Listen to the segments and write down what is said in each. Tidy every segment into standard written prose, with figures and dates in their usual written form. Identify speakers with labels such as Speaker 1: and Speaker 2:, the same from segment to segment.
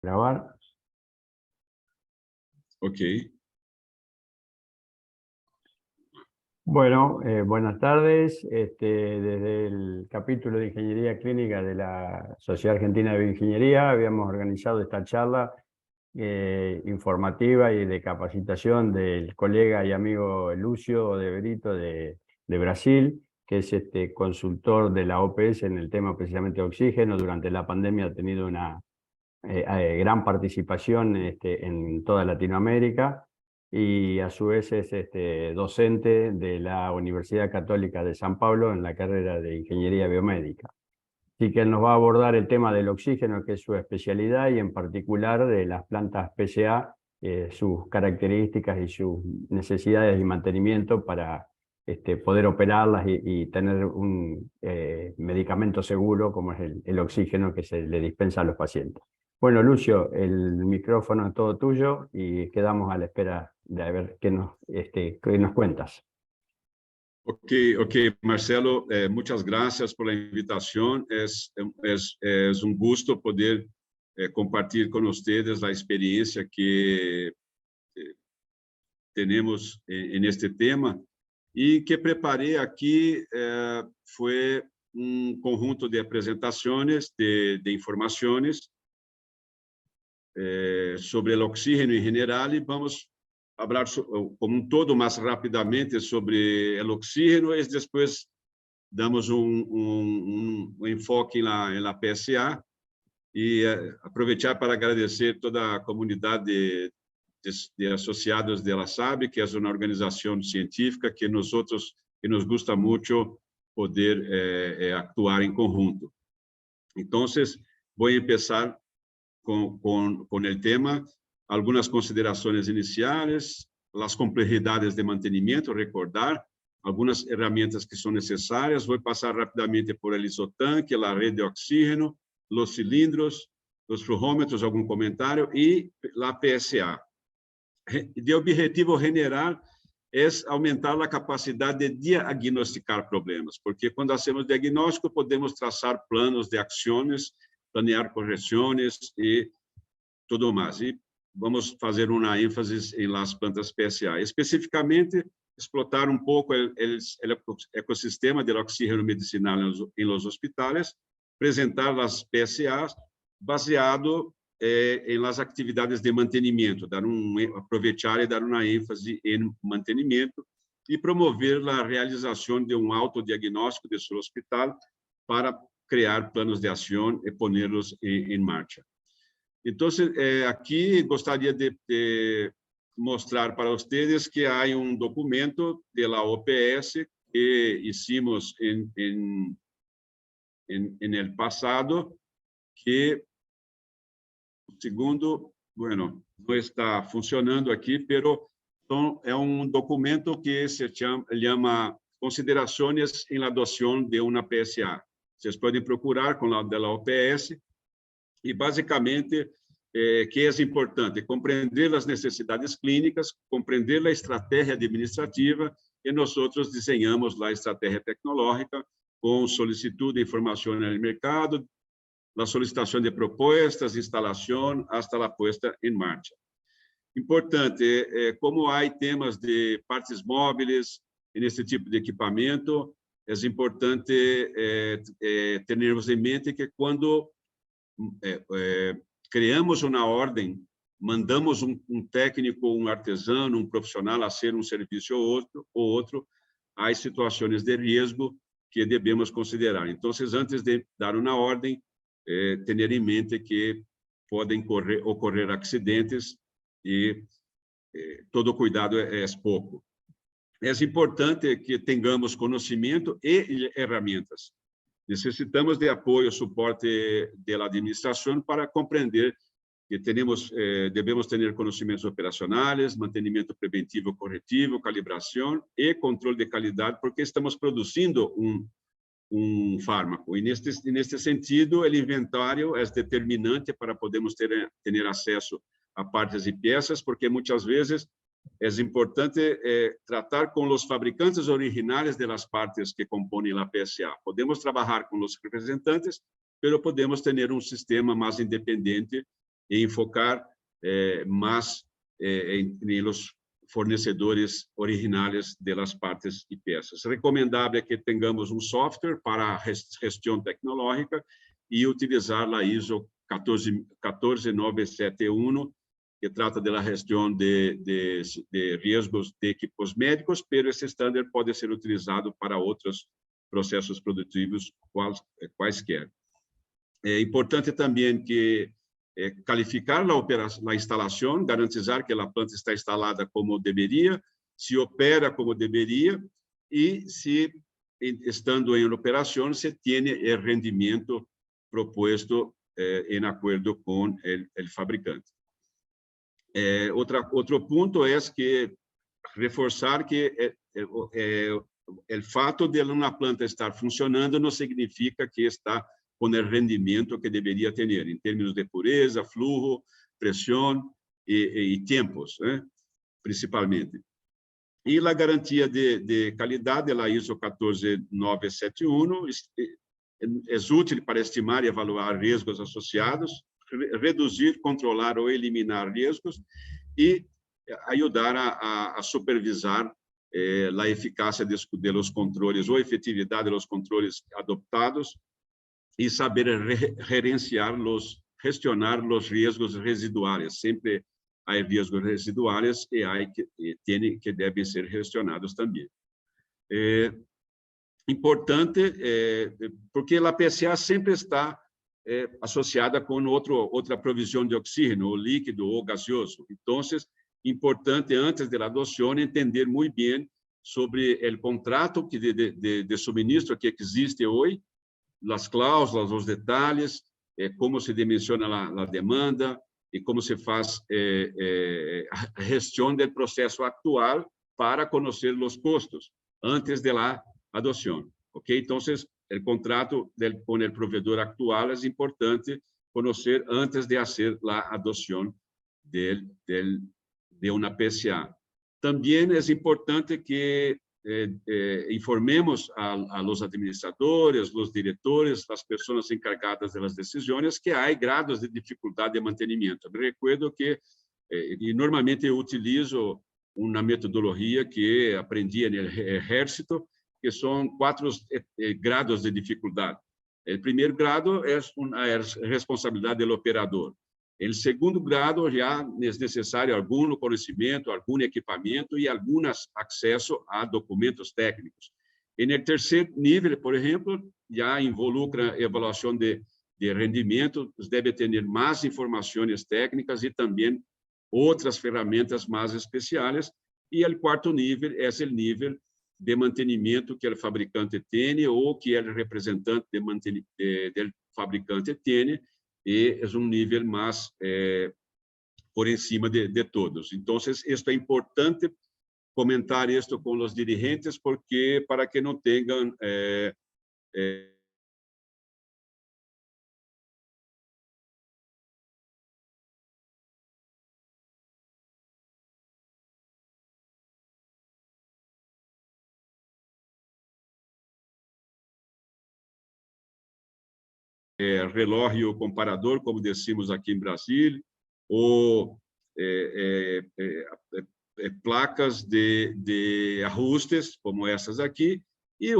Speaker 1: Grabar.
Speaker 2: Ok.
Speaker 1: Bueno, buenas tardes. Desde el capítulo de Ingeniería Clínica de la Sociedad Argentina de Bioingeniería habíamos organizado esta charla informativa y de capacitación del colega y amigo Lucio de Brito de Brasil, que es consultor de la OPS en el tema precisamente de oxígeno. Durante la pandemia ha tenido una gran participación en toda Latinoamérica, y a su vez es docente de la Universidad Católica de San Pablo en la carrera de Ingeniería Biomédica. Así que él nos va a abordar el tema del oxígeno, que es su especialidad, y en particular de las plantas PCA, sus características y sus necesidades y mantenimiento para poder operarlas y tener un medicamento seguro como es el oxígeno que se le dispensa a los pacientes. Bueno, Lucio, el micrófono es todo tuyo y quedamos a la espera de ver qué nos cuentas.
Speaker 2: Ok, Marcelo, muchas gracias por la invitación. Es un gusto poder compartir con ustedes la experiencia que tenemos en este tema, y que preparé aquí fue un conjunto de presentaciones, de informaciones sobre el oxígeno en general, y vamos a hablar como un todo más rápidamente sobre el oxígeno, y después damos un enfoque en la PSA, y aprovechar para agradecer toda a comunidade de associados dela SAB, que é uma organização científica que nos gusta muito poder actuar em conjunto. Então, vou começar com el tema, algunas consideraciones iniciales, las complejidades de mantenimiento, recordar algunas herramientas que son necesarias. Voy a pasar rápidamente por el isotanque, la red de oxígeno, los cilindros, los flujômetros, algún comentario, y la PSA. De objetivo general es aumentar la capacidad de diagnosticar problemas, porque cuando hacemos diagnóstico podemos trazar planos de acciones, planear correções e tudo mais. E vamos fazer uma ênfase em las plantas PSA. Especificamente, explorar um pouco o ecossistema do oxígeno medicinal em los hospitales, apresentar as PSAs baseado em las atividades de mantenimento, aproveitar e dar uma ênfase em mantenimento e promover a realização de um autodiagnóstico de seu hospital para criar planos de ação e pô-los em marcha. Então, aqui gostaria de mostrar para vocês que há documento da OPS que hicimos no passado, que segundo, bueno, não está funcionando aqui, pero é documento que se chama Considerações em la adoção de uma PSA. Vocês podem procurar com a da OPS, e basicamente que é importante compreender as necessidades clínicas, compreender a estratégia administrativa, e nós desenhamos a estratégia tecnológica com solicitud de informação no mercado, a solicitação de propostas, instalação, hasta a puesta em marcha. Importante, como há temas de partes móveis nesse tipo de equipamento, é importante termos em mente que quando criamos uma ordem, mandamos técnico, artesano, profissional a ser serviço ou outro, há situações de risco que devemos considerar. Então, antes de dar uma ordem, ter em mente que podem ocorrer acidentes e todo cuidado é pouco. É importante que tenhamos conhecimento e ferramentas. Necessitamos de apoio, suporte da administração para compreender que devemos ter conhecimentos operacionais, mantenimento preventivo, corretivo, calibração e controle de qualidade, porque estamos produzindo fármaco. E neste sentido, o inventário é determinante para podermos ter acesso a partes e peças, porque muitas vezes é importante tratar com os fabricantes originais das partes que compõem a PSA. Podemos trabalhar com os representantes, mas podemos ter sistema mais independente e enfocar más en los fornecedores originales de las partes y piezas. Recomendable que tengamos un software para gestión tecnológica y utilizar la ISO 14971, que trata de la gestión de riesgos de equipos médicos, pero esse estándar pode ser utilizado para outros processos produtivos quaisquer. É importante também que calificar a instalação, garantizar que a planta está instalada como deveria, se opera como deveria e se, estando em operação, se tem o rendimento proposto em acordo com o fabricante. Outro ponto é que reforçar que o fato de uma planta estar funcionando não significa que está com o rendimento que deveria ter, em termos de pureza, flujo, pressão e tempos, principalmente. E a garantia de qualidade, a ISO 14971, é útil para estimar e avaliar riscos associados, reduzir, controlar ou eliminar riscos e ajudar a supervisar a eficácia dos controles ou efetividade dos controles adoptados e saber gestionar os riscos residuais. Sempre há riscos residuais e há que devem ser gestionados também. Importante, porque a PSA sempre está associada com outra provisão de oxígeno, ou líquido ou gaseoso. Então, importante, antes da adoção, entender muito bem sobre o contrato de suministro que existe hoje, as cláusulas, os detalhes, como se dimensiona a demanda e como se faz a gestão do processo atual para conhecer os custos antes da adoção. Ok? Então, o contrato com o provedor atual é importante conhecer antes de fazer a adoção de uma PSA. Também é importante que informemos a los administradores, los diretores, as pessoas encarregadas das decisões, que há grados de dificuldade de mantenimento. Me recuerdo que, normalmente, eu utilizo uma metodologia que aprendi no Exército, que são 4 grados de dificuldade. O primeiro grado é a responsabilidade do operador. Em segundo grado, já é necessário algum conhecimento, algum equipamento e algum acesso a documentos técnicos. Em terceiro nível, por exemplo, já involucra avaliação de rendimento, deve ter mais informações técnicas e também outras ferramentas mais especiais. E o quarto nível é o nível de mantenimento que o fabricante tem ou que o representante do fabricante tem, e é nível mais por cima de todos. Então, isto é importante comentar isto com os dirigentes, porque para que não tenham relógio comparador, como decimos aqui em Brasília, ou placas de ajustes, como essas aqui, e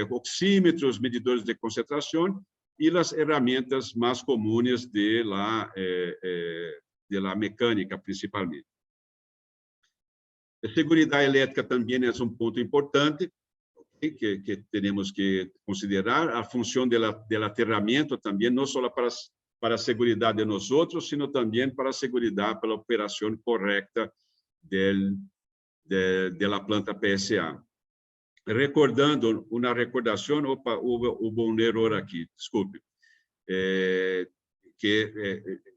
Speaker 2: oxímetros, medidores de concentração, e as ferramentas mais comuns de la mecânica, principalmente. A segurança elétrica também é um ponto importante, que temos que considerar. A função do aterramento também, não só para a segurança de nós outros, sino também para a segurança, para a operação correta da planta PSA. Recordando, uma recordação, houve um erro aqui, desculpe, que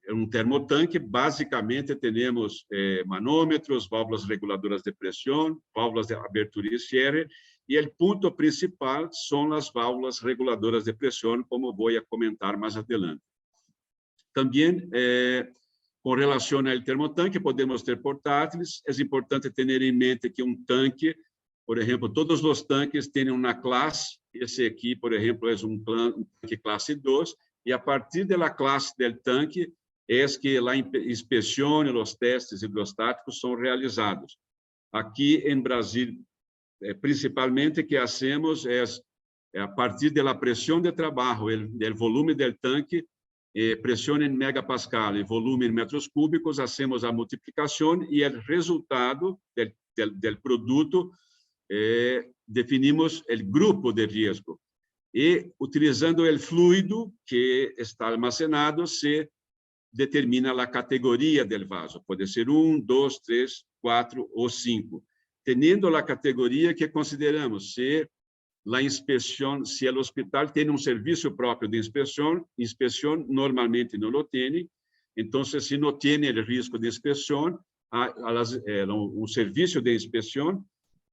Speaker 2: é um termotanque. Basicamente, temos manômetros, válvulas reguladoras de pressão, válvulas de abertura e cierre, e o ponto principal são as válvulas reguladoras de pressão, como vou comentar mais adelante. Também, com relação ao termotanque, podemos ter portáteis. É importante ter em mente que um tanque, por exemplo, todos os tanques têm uma classe. Esse aqui, por exemplo, é um tanque classe 2, e a partir da classe do tanque, é que a inspeção e os testes hidrostáticos são realizados. Aqui em Brasil, principalmente, o que hacemos é a partir da pressão de trabalho, do volume do tanque, pressão em megapascal e volume em metros cúbicos, hacemos a multiplicação e o resultado do produto, definimos o grupo de risco. E, utilizando o fluido que está almacenado, se determina a categoria do vaso. Pode ser 1, 2, 3, 4 ou 5. Tendo a categoria que consideramos, se a inspeção, se o hospital tem um serviço próprio de inspeção normalmente não o tem. Então, se não tem o risco de inspeção, um serviço de inspeção,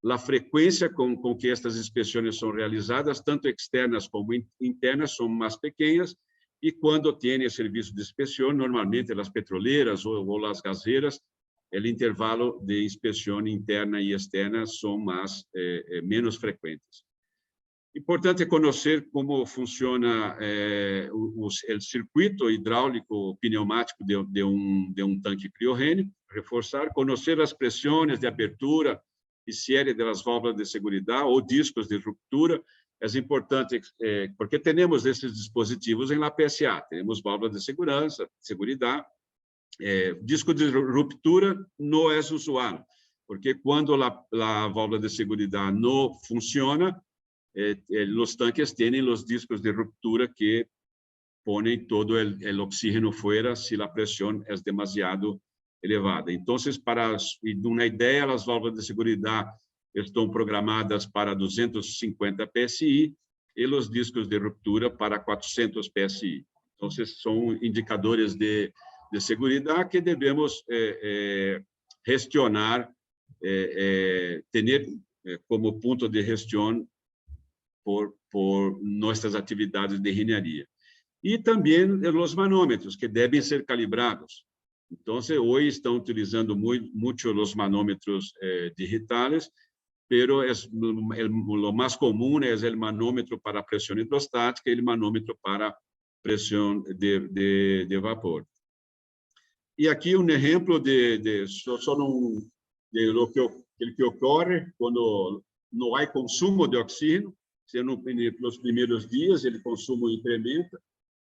Speaker 2: a frequência com que estas inspeções são realizadas, tanto externas como internas, são mais pequenas, e quando tem serviço de inspeção, normalmente as petroleiras ou as gaseiras, o intervalo de inspeção interna e externa são menos frequentes. Importante conhecer como funciona o circuito hidráulico pneumático de um tanque criogênico, reforçar, conhecer as pressões de abertura e série das válvulas de segurança ou discos de ruptura. É importante porque temos esses dispositivos em la PSA, temos válvulas de segurança, disco de ruptura não é usual, porque quando a válvula de segurança não funciona, os tanques têm os discos de ruptura que põem todo o oxígeno fora se a pressão é demasiado elevada. Então, para uma ideia, as válvulas de segurança estão programadas para 250 PSI e os discos de ruptura para 400 PSI. Então, são indicadores de segurança que devemos gestionar, ter como ponto de gestão por nossas atividades de engenharia. E também os manômetros, que devem ser calibrados. Então, hoje estão utilizando muito os manômetros digitais, pero o mais comum é o manômetro para pressão hidrostática e o manômetro para pressão de vapor. E aqui exemplo de lo que ocorre quando não há consumo de oxígeno. Nos primeiros dias, o consumo incrementa.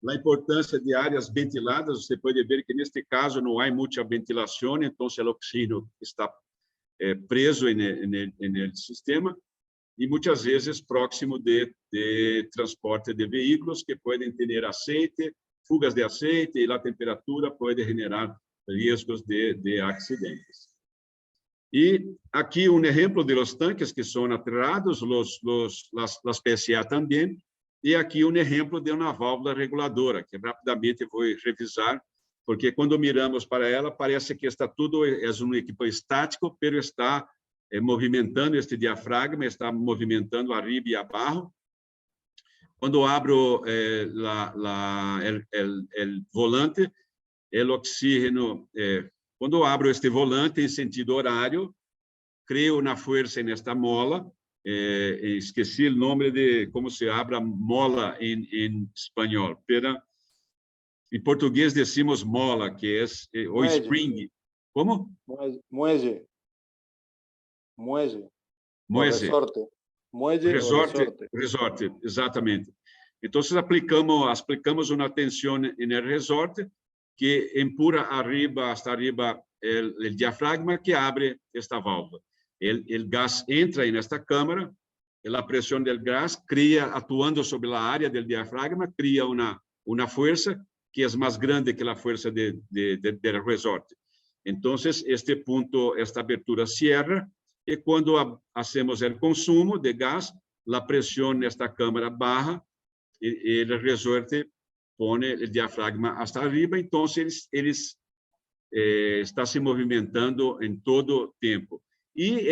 Speaker 2: A importância de áreas ventiladas, você pode ver que, neste caso, não há muita ventilação, então, o oxígeno está preso no sistema, e muitas vezes próximo de transporte de veículos que podem ter aceite, fugas de aceite, e a temperatura pode generar riscos de acidentes. E aqui exemplo de los tanques que são aterrados, las PSA também, e aqui exemplo de uma válvula reguladora, que rapidamente vou revisar, porque quando miramos para ela, parece que está tudo, é um equipo estático, pero está movimentando este diafragma, está movimentando arriba e abaixo. Quando abro o volante, o oxígeno... Quando abro este volante em sentido horário, creo uma força nesta mola, esqueci o nome de como se abre a mola em espanhol, pero em português decimos mola, que é o spring. Como?
Speaker 3: Muelle.
Speaker 2: Resorte, exatamente. Então, aplicamos uma tensão no resorte, que empurra hasta arriba o diafragma que abre esta válvula. O gás entra nesta câmara, a pressão do gás atuando sobre a área do diafragma, cria uma força que é mais grande que a força do resorte. Então, este ponto, esta abertura cierra, e quando hacemos o consumo de gás, a pressão nesta câmara baja, e o resorte põe o diafragma hasta arriba, então ele está se movimentando em todo o tempo. E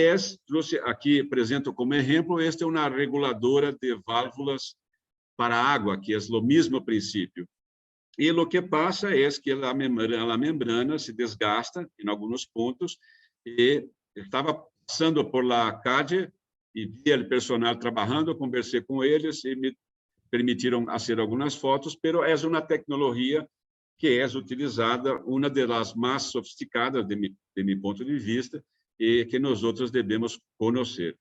Speaker 2: trouxe aqui, apresento como exemplo, esta é uma reguladora de válvulas para água, que é o mesmo princípio. E o que passa é que a membrana se desgasta em alguns pontos, e estava passando por la calle e vi o personal trabalhando, conversei com eles e me permitiram fazer algumas fotos, pero é uma tecnologia que é utilizada, uma das mais sofisticadas, de meu ponto de vista, e que nós outros devemos conhecer.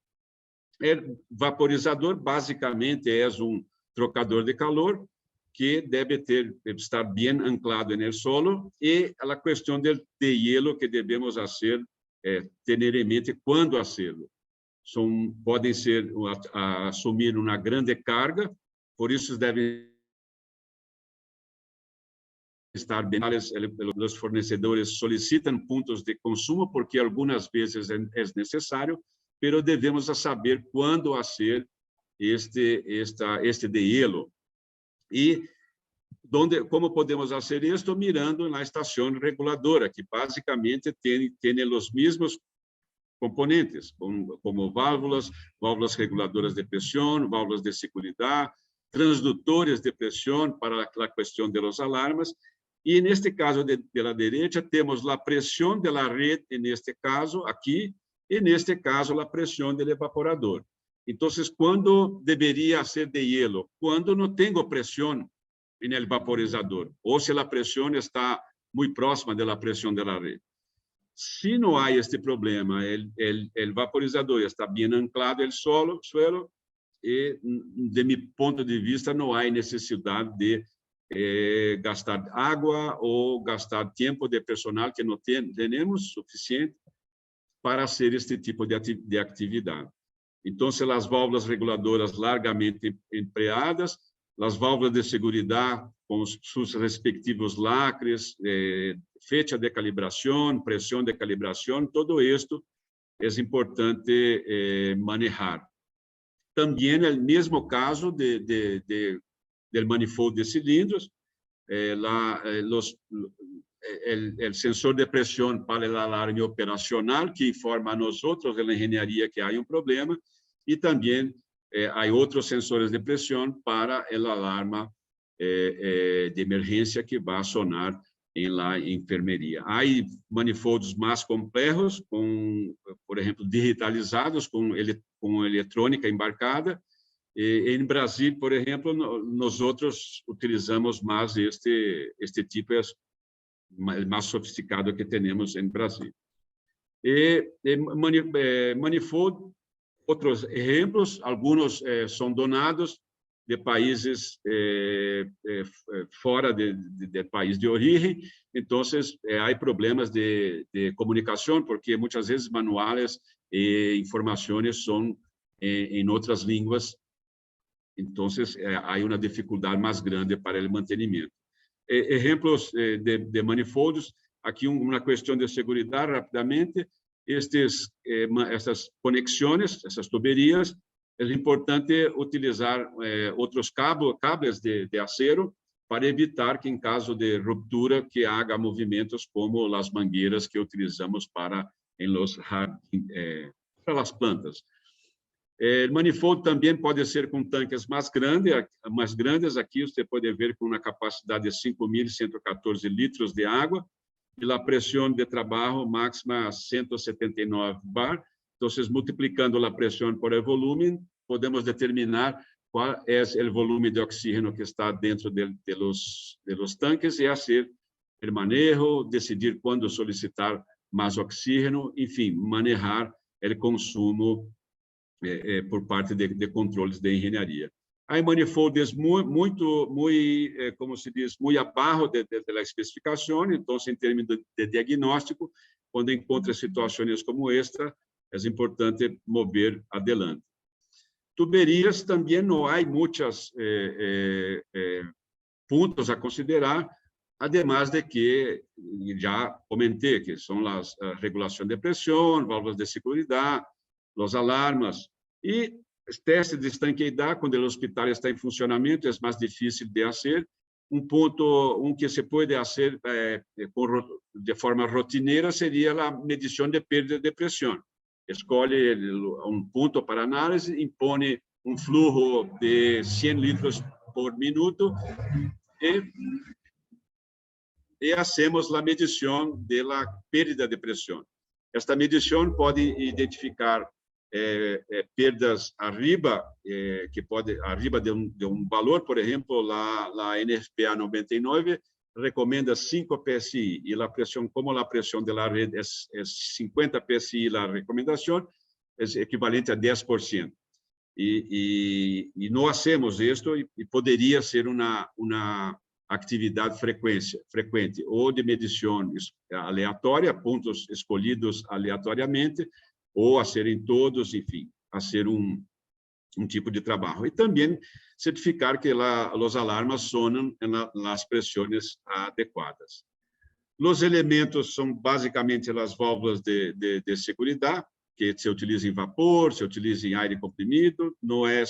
Speaker 2: O vaporizador, basicamente, é trocador de calor que deve estar bem anclado no solo, e a questão de hielo que devemos fazer, ter em mente quando fazê-lo. Podem assumir uma grande carga, por isso devem estar bem. Os fornecedores solicitam pontos de consumo, porque algumas vezes é necessário, mas devemos saber quando fazer este de hielo. E como podemos fazer isto? Mirando na estação reguladora, que basicamente tem os mesmos componentes, como válvulas reguladoras de pressão, válvulas de segurança, transdutores de pressão para a questão de los alarmas. E neste caso da direita temos a pressão da rede, neste caso aqui, e neste caso a pressão do evaporador. Então, quando deveria ser de hielo? Quando não tenho pressão no vaporizador, ou se a pressão está muito próxima da pressão da rede. Se não há este problema, o vaporizador está bem anclado no suelo, e, de meu ponto de vista, não há necessidade de gastar água ou gastar tempo de personal que não temos suficiente para fazer este tipo de atividade. Então, as válvulas reguladoras largamente empregadas, as válvulas de segurança com seus respectivos lacres, fecha de calibração, pressão de calibração, todo isto é importante manejar. Também é o mesmo caso do manifold de cilindros, o sensor de pressão para o alarme operacional, que informa a nós outros, na engenharia, que há problema, e também há outros sensores de pressão para o alarme de emergência que vai sonar na enfermeria. Há manifolds mais complexos, por exemplo, digitalizados, com eletrônica embarcada. Em Brasil, por exemplo, nós outros utilizamos mais este tipo mais sofisticado que temos em Brasil. Manifold, outros exemplos, alguns são donados de países fora do país de origem, então há problemas de comunicação, porque muitas vezes manuais e informações são em outras línguas, então há uma dificuldade mais grande para o mantenimento. Exemplos de manifolds, aqui uma questão de segurança, rapidamente, essas conexões, essas tuberias, é importante utilizar outros cables de acero para evitar que, em caso de ruptura, que haja movimentos como as mangueiras que utilizamos para as plantas. O manifold também pode ser com tanques mais grandes. Aqui você pode ver com uma capacidade de 5.114 litros de água, e a pressão de trabalho máxima 179 bar. Então, multiplicando a pressão por o volume, podemos determinar qual é o volume de oxígeno que está dentro de los tanques, e fazer o manejo, decidir quando solicitar mais oxígeno, enfim, manejar o consumo por parte de controles de engenharia. Há manifolds muito, como se diz, muito abaixo da especificação. Então, em termos de diagnóstico, quando encontra situações como esta, é importante mover adelante. Tuberias também não há muitos pontos a considerar, además de que já comentei que são as regulação de pressão, válvulas de segurança, os alarmas e testes de estanqueidade. Quando o hospital está em funcionamento, é mais difícil de fazer. Ponto que se pode fazer de forma rotineira seria a medição de perda de pressão. Escolhe ponto para análise, impõe fluxo de 100 litros por minuto e hacemos a medição da perda de pressão. Esta medição pode identificar perdas arriba, que pode arriba de um valor, por exemplo, a NFPA 99 recomenda 5 PSI y la presión, como la presión de la red es 50 PSI la recomendación, es equivalente a 10%. Y no hacemos esto y podría ser una actividad frecuente o de medición aleatória, puntos escolhidos aleatoriamente, ou a serem todos, enfim, a ser um tipo de trabalho. E também certificar que os alarmas sonam nas pressões adequadas. Os elementos são basicamente as válvulas de segurança, que se utiliza em vapor, se utiliza em aire comprimido, não é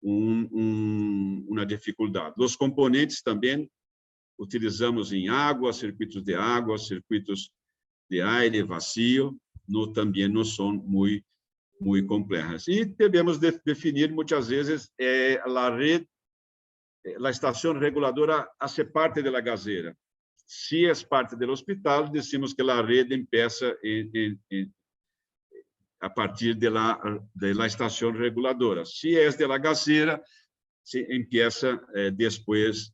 Speaker 2: uma dificuldade. Os componentes também utilizamos em água, circuitos de aire vazio, também não são muito complexas. E devemos definir, muitas vezes, a rede, a estação reguladora a ser parte da gasera. Se é parte do hospital, decimos que a rede empieza a partir da estação reguladora. Se é da gasera, se empieza depois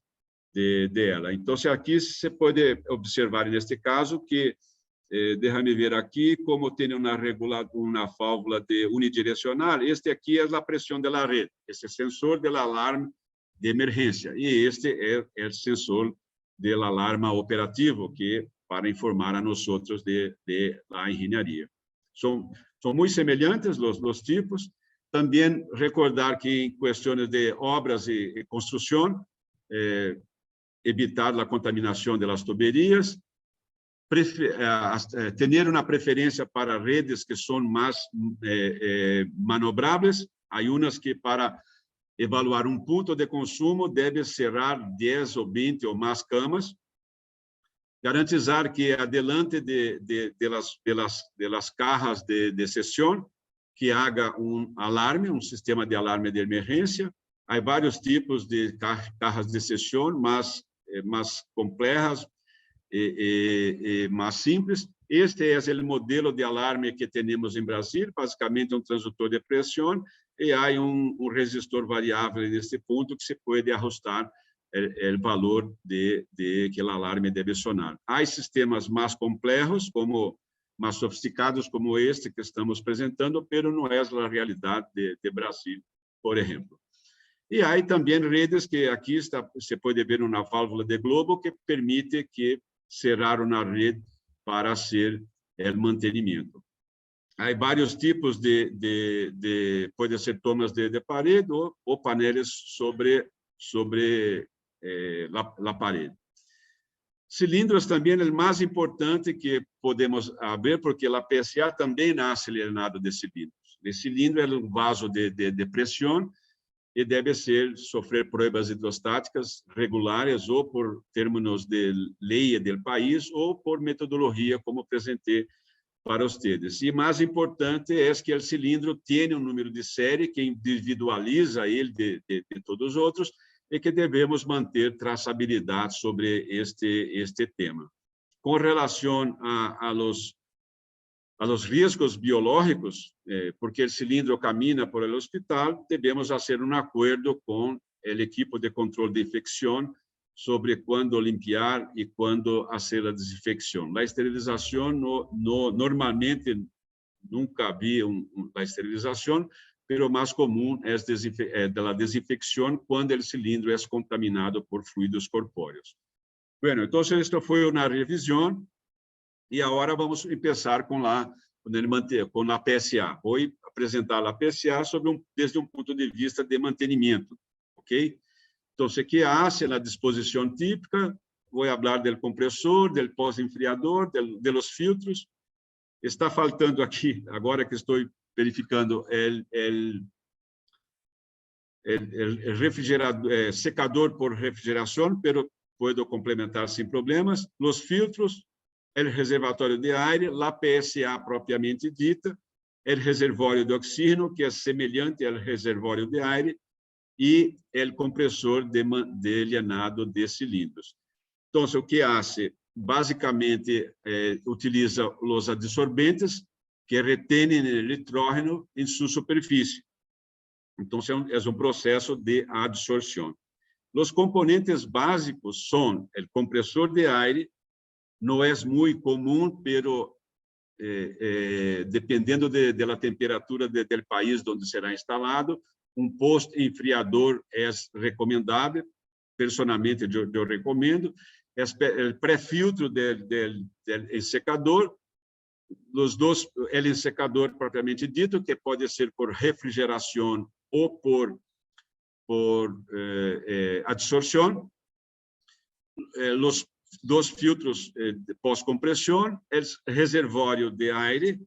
Speaker 2: dela. Então, aqui você pode observar, neste caso, que, deixa-me ver aqui, como tem uma válvula unidirecional, este aqui é a pressão da rede, esse sensor do alarme de emergência, e este é o sensor do alarme operativo, que para informar a nós da engenharia. São muito semelhantes os tipos. Também recordar que em questões de obras e construção, evitar a contaminação das tuberias, ter uma preferência para redes que são mais manobráveis. Há umas que, para evaluar um ponto de consumo, deve cerrar 10 ou 20 ou mais camas, garantizar que adelante das cajas de sessão, que haja alarme, sistema de alarme de emergência. Há vários tipos de cajas de sessão, mais complexas e mais simples. Este é o modelo de alarme que temos em Brasil, basicamente um transdutor de pressão, e há resistor variável neste ponto que se pode ajustar o valor de que o alarme deve sonar. Há sistemas mais complexos, mais sofisticados, como este que estamos apresentando, mas não é a realidade de Brasil, por exemplo. E há também redes que aqui se pode ver uma válvula de globo que permite que cerrar uma rede para ser o mantenimento. Há vários tipos pode ser tomas de parede ou painéis sobre a parede. Cilindros também é o mais importante que podemos ver, porque a PSA também nasce alienado de cilindros. O cilindro é um vaso de pressão e deve sofrer provas hidrostáticas regulares, ou por términos de lei do país, ou por metodologia, como apresentei para vocês. E mais importante é que o cilindro tenha um número de série que individualiza ele de todos os outros, e que devemos manter traçabilidade sobre este tema. Com relação a los riscos biológicos, porque o cilindro camina por el hospital, devemos fazer acordo com o equipo de controle de infecção sobre quando limpiar e quando fazer a desinfecção. A esterilização, normalmente, nunca vi a esterilização, mas o mais comum é a desinfecção quando o cilindro é contaminado por fluidos corpóreos. Bueno, então, esta foi uma revisão, e agora vamos começar com a PSA. Vou apresentar a PSA desde um ponto de vista de mantenimento, ok? Então, o que hace na disposição típica, vou falar do compressor, do pós-enfriador, de los filtros. Está faltando aqui, agora que estou verificando, o refrigerador, secador por refrigeração, mas posso complementar sem problemas. Os filtros, o reservatório de aire, a PSA propriamente dita, o reservório de oxígeno, que é semelhante ao reservório de aire, e o compressor de alienado de cilindros. Então, o que hace? Basicamente, utiliza os adsorventes que retêm o nitrógeno em sua superfície. Então, é um processo de adsorção. Los componentes básicos son el compresor de aire, no es muy común, pero dependendo de la temperatura del país donde será instalado, un post-enfriador es recomendable, personalmente yo recomiendo, el pré-filtro del ensecador, el ensecador propriamente dito, que pode ser por refrigeração ou por adsorção, os dos filtros de pós-compressão, o reservório de aire,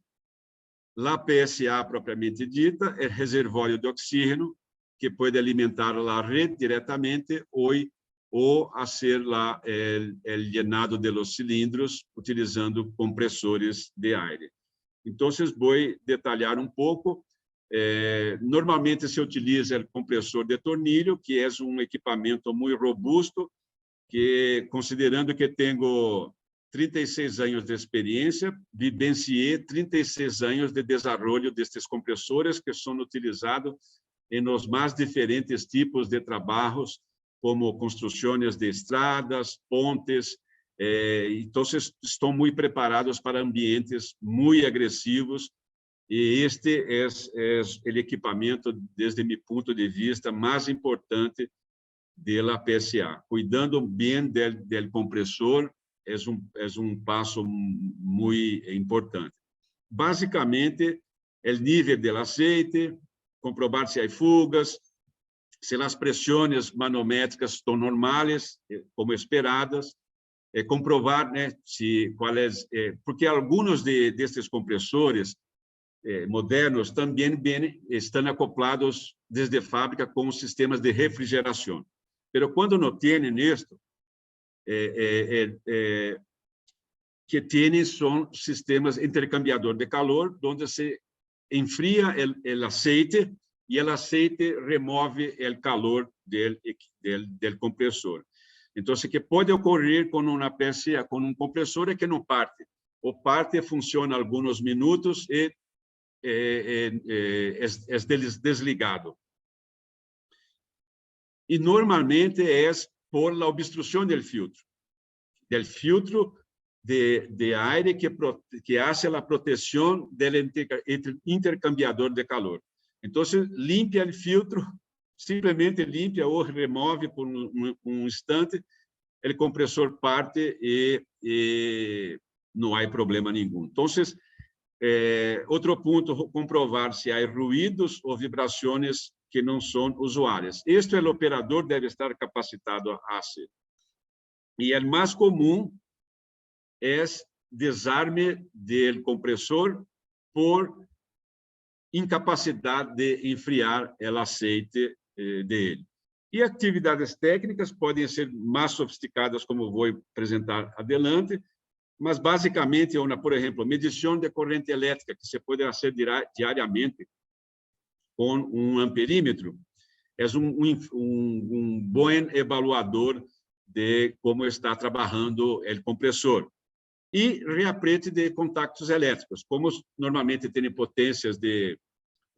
Speaker 2: a PSA propriamente dita, o reservório de oxígeno, que pode alimentar a rede diretamente ou hacer el llenado de los cilindros utilizando compressores de aire. Então, vou detalhar um pouco. Normalmente se utiliza o compressor de tornillo, que é um equipamento muito robusto, que, considerando que tenho 36 anos de experiência, vivenciei 36 anos de desenvolvimento destes compressores, que são utilizados em os mais diferentes tipos de trabalhos, como construções de estradas, pontes. Então, estão muito preparados para ambientes muito agressivos, e este é o equipamento, desde meu ponto de vista, mais importante da PSA. Cuidando bem do compressor é passo muito importante. Basicamente, o nível do aceite, comprovar se há fugas, se as pressões manométricas estão normais, como esperadas, comprovar, né, porque alguns destes compressores modernos também estão acoplados desde fábrica com sistemas de refrigeração. Mas quando não têm isto, que têm são sistemas intercambiador de calor, onde se enfria o aceite e o aceite remove o calor do compressor. Então, o que pode ocorrer com uma PSA, com um compressor, é que não parte. O parte funciona alguns minutos e é desligado. E normalmente é por la obstrução do filtro de aire que hace a proteção do intercambiador de calor. Então, limpia o filtro, simplesmente limpia ou remove por um instante, o compressor parte e não há problema nenhum. Então, outro ponto, comprovar se há ruídos ou vibrações que não são usuárias. Este o operador deve estar capacitado a fazer. E o mais comum é desarme do compressor por incapacidade de enfriar o aceite dele. E atividades técnicas podem ser mais sofisticadas, como vou apresentar adelante, mas basicamente, por exemplo, medição de corrente elétrica, que se pode fazer diariamente com um amperímetro, é um bom evaluador de como está trabalhando o compressor. E reaprete de contactos elétricos, como normalmente tem potências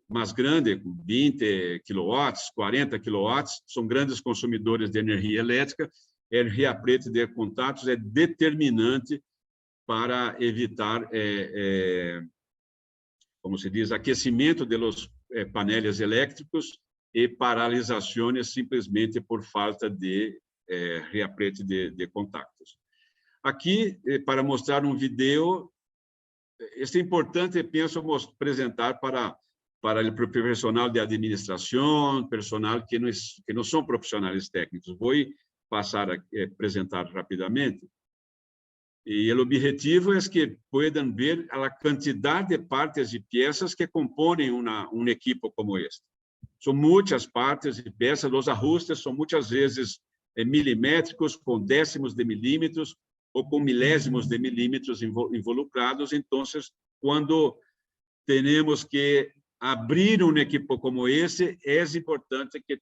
Speaker 2: mais grandes, 20 kW, 40 kW, são grandes consumidores de energia elétrica, o reaprete de contatos é determinante para evitar, como se diz, aquecimento dos painéis elétricos e paralisações simplesmente por falta de reaprete de contactos. Aqui, para mostrar um vídeo, é importante, penso, apresentar para o profissional de administração, personal que não são profissionais técnicos. Vou passar a apresentar rapidamente. E o objetivo é que possam ver a quantidade de partes e peças que compõem um equipo como este. São muitas partes e peças, os ajustes são muitas vezes milimétricos, com décimos de milímetros, ou com milésimos de milímetros involucrados. Então, quando temos que abrir um equipo como esse, é importante que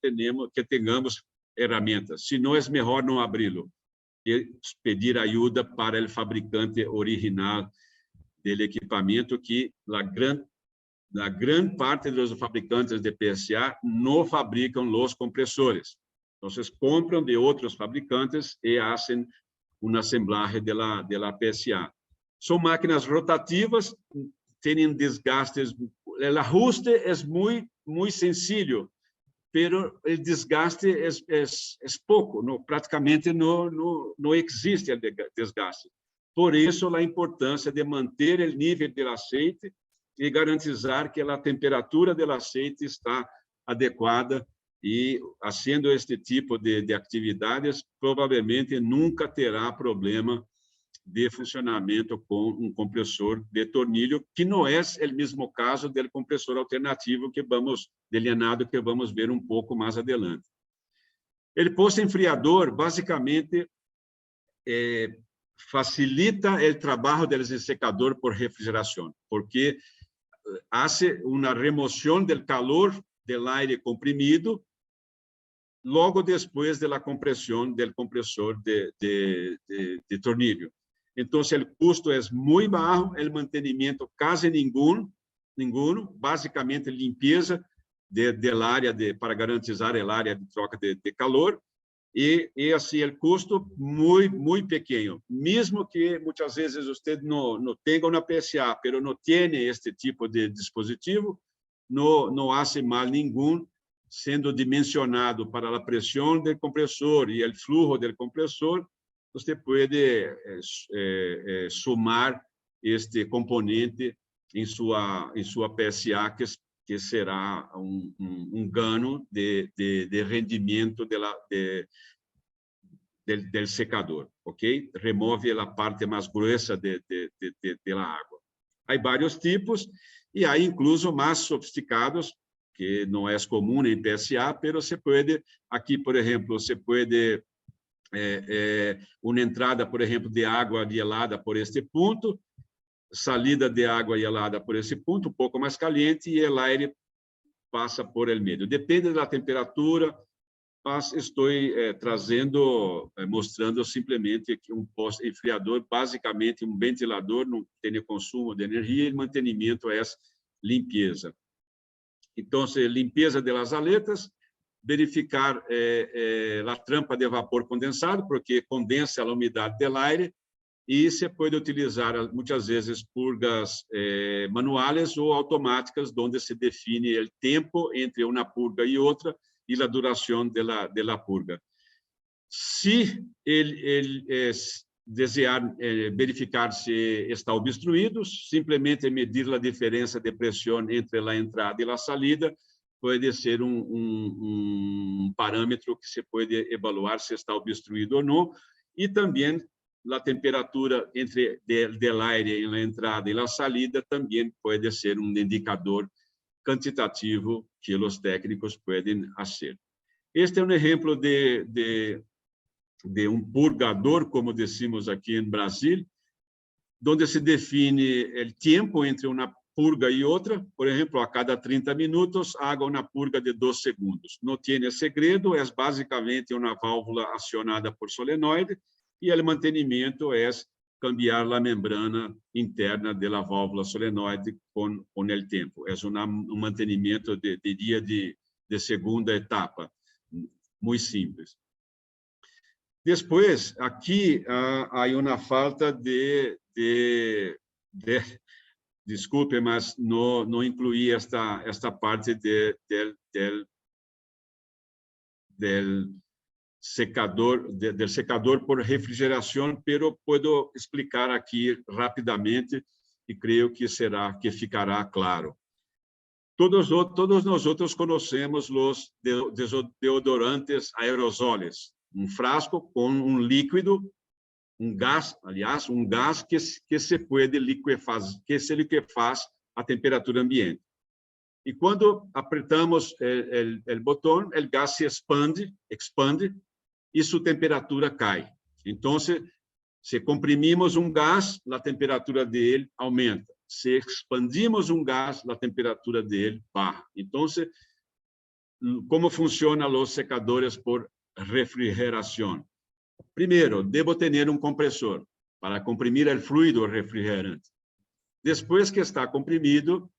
Speaker 2: tenhamos ferramentas. Se não, é melhor não abri-lo e pedir ajuda para o fabricante original do equipamento, que a grande parte dos fabricantes de PSA não fabricam os compressores. Entonces, compran de otros fabricantes y hacen una ensamblaje de la PSA. Son máquinas rotativas, tienen desgastes. El ajuste es muy sencillo, pero el desgaste es poco, no, prácticamente no existe el desgaste. Por isso, a importância de manter o nível do azeite e garantizar que a temperatura do azeite está adequada e, fazendo este tipo de atividades, provavelmente nunca terá problema de funcionamento com um compressor de tornilho, que não é o mesmo caso do compressor alternativo delineado que vamos ver um pouco mais adelante. O posto enfriador, basicamente, facilita o trabalho do secador por refrigeração, porque hace uma remoção do calor do aire comprimido logo depois da compressão do compressor de tornilho. Então, o custo é muito baixo, o mantenimento quase nenhum, basicamente limpeza da área para garantizar a área de troca de calor, e assim o custo muito pequeno. Mesmo que muitas vezes você não tenha uma PSA, mas não tenha este tipo de dispositivo, não hace mal nenhum, sendo dimensionado para a pressão do compressor e o fluxo do compressor, você pode somar este componente em sua PSA, que será um ganho de rendimento del secador, ok? Remove a parte mais grossa da água. Há vários tipos, e há incluso mais sofisticados, que não é comum em PSA, mas você pode, aqui, por exemplo, você pode uma entrada, por exemplo, de água gelada por este ponto, salida de água gelada por esse ponto, um pouco mais caliente, e o aire passa por el meio. Depende da temperatura, estou mostrando simplesmente que um posto enfriador, basicamente um ventilador, não tem consumo de energia, e mantenimento é limpeza. Então, limpeza das aletas, verificar a trampa de vapor condensado, porque condensa a umidade do aire, e se pode utilizar muitas vezes purgas manuais ou automáticas, onde se define o tempo entre uma purga e outra e a duração da purga. Se ele desejar verificar se está obstruído, simplesmente medir a diferença de pressão entre a entrada e a salida, pode ser um parâmetro que se pode evaluar se está obstruído ou não, e também a temperatura entre del aire na entrada e na salida também pode ser um indicador quantitativo que os técnicos podem fazer. Este é um exemplo de purgador, como decimos aqui em Brasil, onde se define o tempo entre uma purga e outra. Por exemplo, a cada 30 minutos, haga uma purga de 2 segundos. Não tem segredo, é basicamente uma válvula acionada por solenoide, e o mantenimento é cambiar a membrana interna da válvula solenoide com o tempo. É um mantenimento de segunda etapa, muito simples. Depois, aqui há uma falta desculpe, mas não incluí esta parte del secador por refrigeração, pero puedo explicar aqui rapidamente e creio que ficará claro. Todos nós outros conhecemos os deodorantes aerosoles, um frasco com líquido, gás, aliás, gás que se pode liquefaz, que se liquefaz a temperatura ambiente. E quando apertamos o botão, o gás se expande, e sua temperatura cai. Então, se comprimimos gás, a temperatura dele aumenta. Se expandimos gás, a temperatura dele baixa. Então, como funcionam os secadores por refrigeração? Primeiro, devo ter compressor para comprimir o fluido refrigerante. Depois que está comprimido,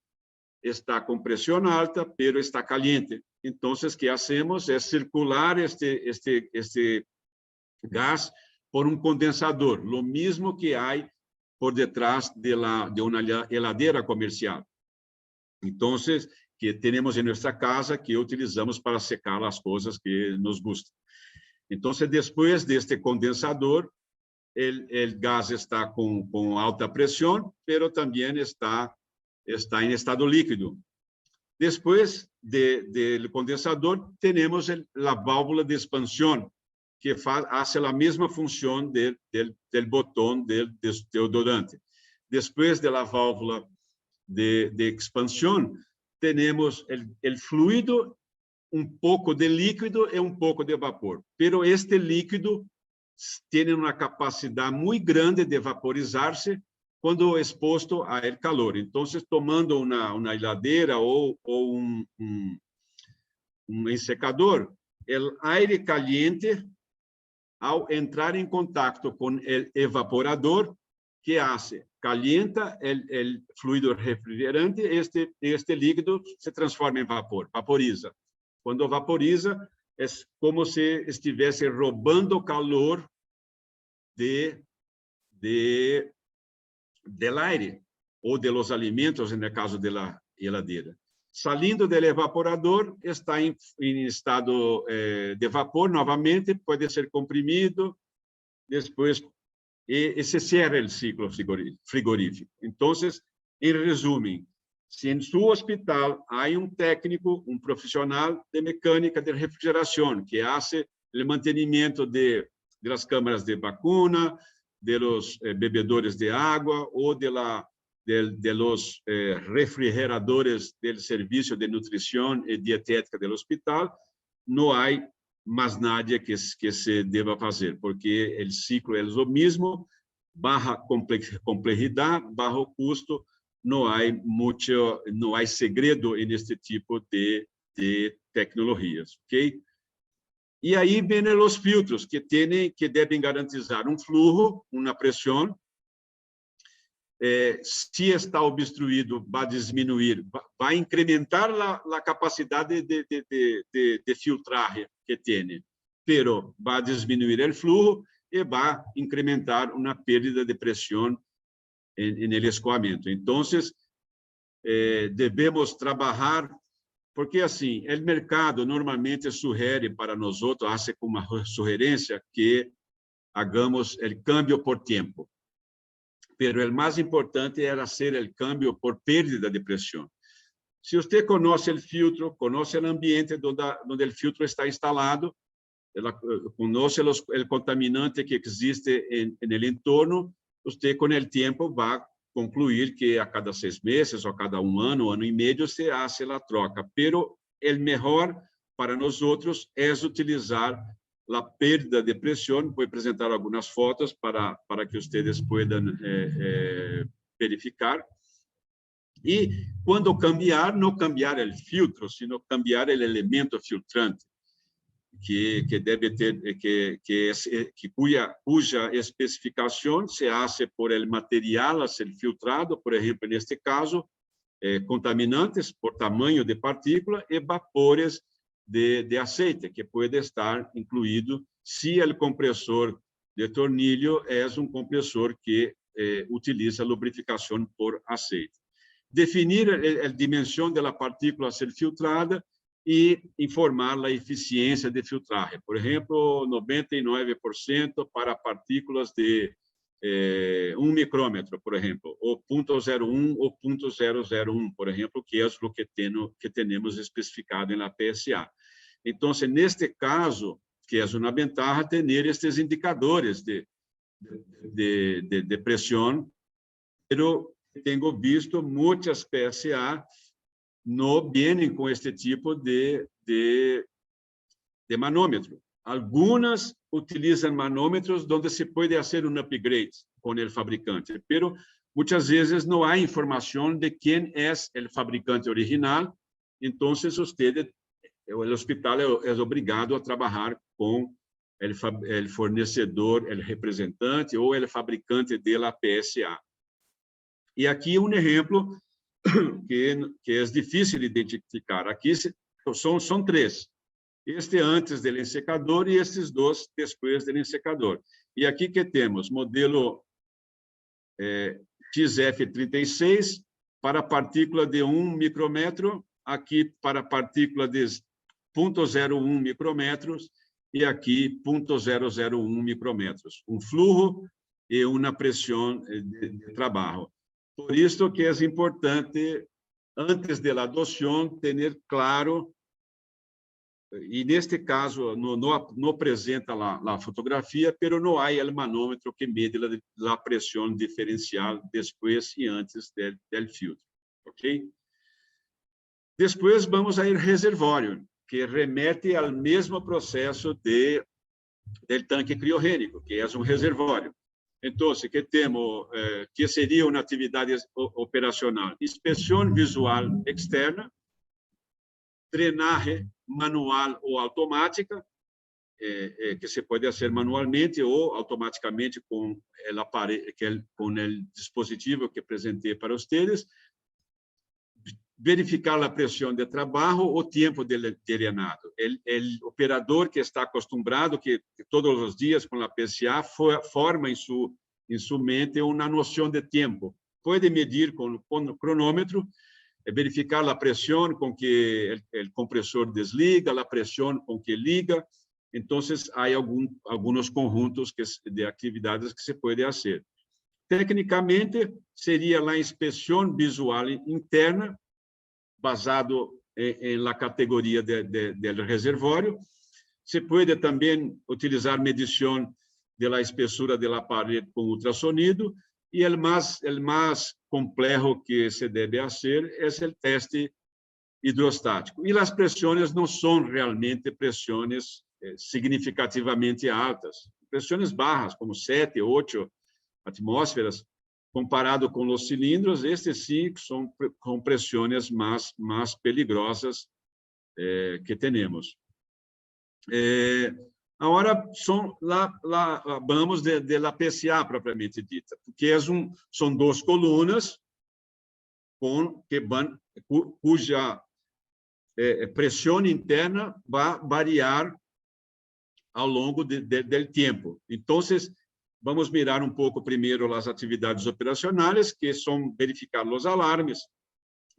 Speaker 2: está com pressão alta, pero está caliente. Então, o que hacemos é circular este gas por um condensador, lo mismo que há por detrás de uma heladeira comercial. Então, que temos em nossa casa, que utilizamos para secar as coisas que nos gustam. Então, depois deste condensador, o gás está com alta pressão, mas também está em estado líquido. Depois do condensador, temos a válvula de expansão, que faz a mesma função do botão do deodorante. Depois da válvula de expansão, temos o fluido, pouco de líquido e pouco de vapor. Pero este líquido tem uma capacidade muito grande de vaporizar-se quando exposto ao calor. Então, tomando uma heladeira ou um ensecador, o aire caliente, ao entrar em contato com o evaporador, que hace? Calienta o fluido refrigerante, este líquido se transforma em vapor, vaporiza. Quando vaporiza, é como se estivesse roubando calor del aire ou de los alimentos, no caso da heladeira. Salindo do evaporador, está em estado de vapor novamente, pode ser comprimido, depois se cierra o ciclo frigorífico. Então, em resumo, se em seu hospital há técnico, profissional de mecânica de refrigeração, que faz o mantenimento das câmaras de vacuna, de los bebedores de água ou de los refrigeradores do serviço de nutrição e dietética do hospital, não há mais nada que se deva fazer, porque o ciclo é o mesmo, baixa complexidade, baixo custo, não há segredo neste tipo de tecnologias, ok? E aí vêm os filtros que devem garantizar fluxo, uma pressão. Se está obstruído, vai diminuir, vai incrementar a capacidade de filtragem que tem, pero vai diminuir o fluxo e vai incrementar uma perda de pressão no escoamento. Então, devemos trabalhar, porque assim, o mercado normalmente sugere para nós outros, hace como uma sugerência que hagamos o câmbio por tempo. Pero o mais importante era ser o câmbio por pérdida de pressão. Se você conhece o filtro, conhece o ambiente onde o filtro está instalado, conhece o contaminante que existe no entorno, você, com o tempo, vai concluir que a cada 6 meses, ou a cada ano e meio, se faz a troca. Pero o melhor para nós outros é utilizar a perda de pressão. Vou apresentar algumas fotos para que vocês possam verificar. E quando cambiar, não cambiar o filtro, sino cambiar o elemento filtrante, que deve ter, cuja especificação se hace por el material a ser filtrado, por exemplo, neste caso, contaminantes por tamanho de partícula e vapores de aceite, que pode estar incluído se o compressor de tornillo é compressor que utiliza lubrificação por aceite. Definir a dimensão da partícula a ser filtrada e informar a eficiência de filtragem. Por exemplo, 99% para partículas de 1 micrômetro, por exemplo, ou 0,01 ou 0,001, por exemplo, que é o que temos especificado na PSA. Então, neste caso, que é uma vantagem ter estes indicadores de pressão, mas tenho visto muitas PSA não vêm com este tipo de manômetro. Algumas utilizam manômetros onde se pode fazer upgrade com o fabricante, pero muitas vezes não há informação de quem é o fabricante original, então o hospital é obrigado a trabalhar com o fornecedor, o representante ou o fabricante da PSA. E aqui exemplo que é difícil de identificar. Aqui são três. Este antes do ensecador e estes dois depois do ensecador. E aqui que temos modelo XF36 para partícula de 1 micrômetro, aqui para partícula de 0,01 micrômetros e aqui 0,001 micrômetros. Um fluxo e uma pressão de trabalho. Por isso que é importante, antes da adoção, ter claro, e neste caso não apresenta a fotografia, mas não há o manômetro que mede a pressão diferencial depois e antes do filtro. Ok? Depois vamos ao reservório, que remete ao mesmo processo do tanque criogênico, que é um reservório. Então, que temos, que seria uma atividade operacional? Inspeção visual externa, drenagem manual ou automática, que se pode fazer manualmente ou automaticamente com o aparelho, com o dispositivo que apresentei para vocês. Verificar a pressão de trabalho, o tempo de drenado. O operador que está acostumado, que todos os dias com a PCA, forma em sua mente uma noção de tempo. Pode medir com o cronômetro, verificar a pressão com que o compressor desliga, a pressão com que liga. Então, há alguns conjuntos de atividades que se pode fazer. Tecnicamente, seria a inspeção visual interna, basado na categoria do reservório. Se pode também utilizar medição da espessura do aparelho com ultrassonido, e o mais complexo que se deve fazer é o teste hidrostático. E as pressões não são realmente pressões significativamente altas, pressões bajas, como 7, 8 atmosferas, comparado com os cilindros, estes sim são pressões mais peligrosas que temos. Agora, vamos da PCA propriamente dita, porque são duas colunas cuja pressão interna vai variar ao longo do tempo. Então, vamos mirar um pouco primeiro as atividades operacionais, que são verificar os alarmes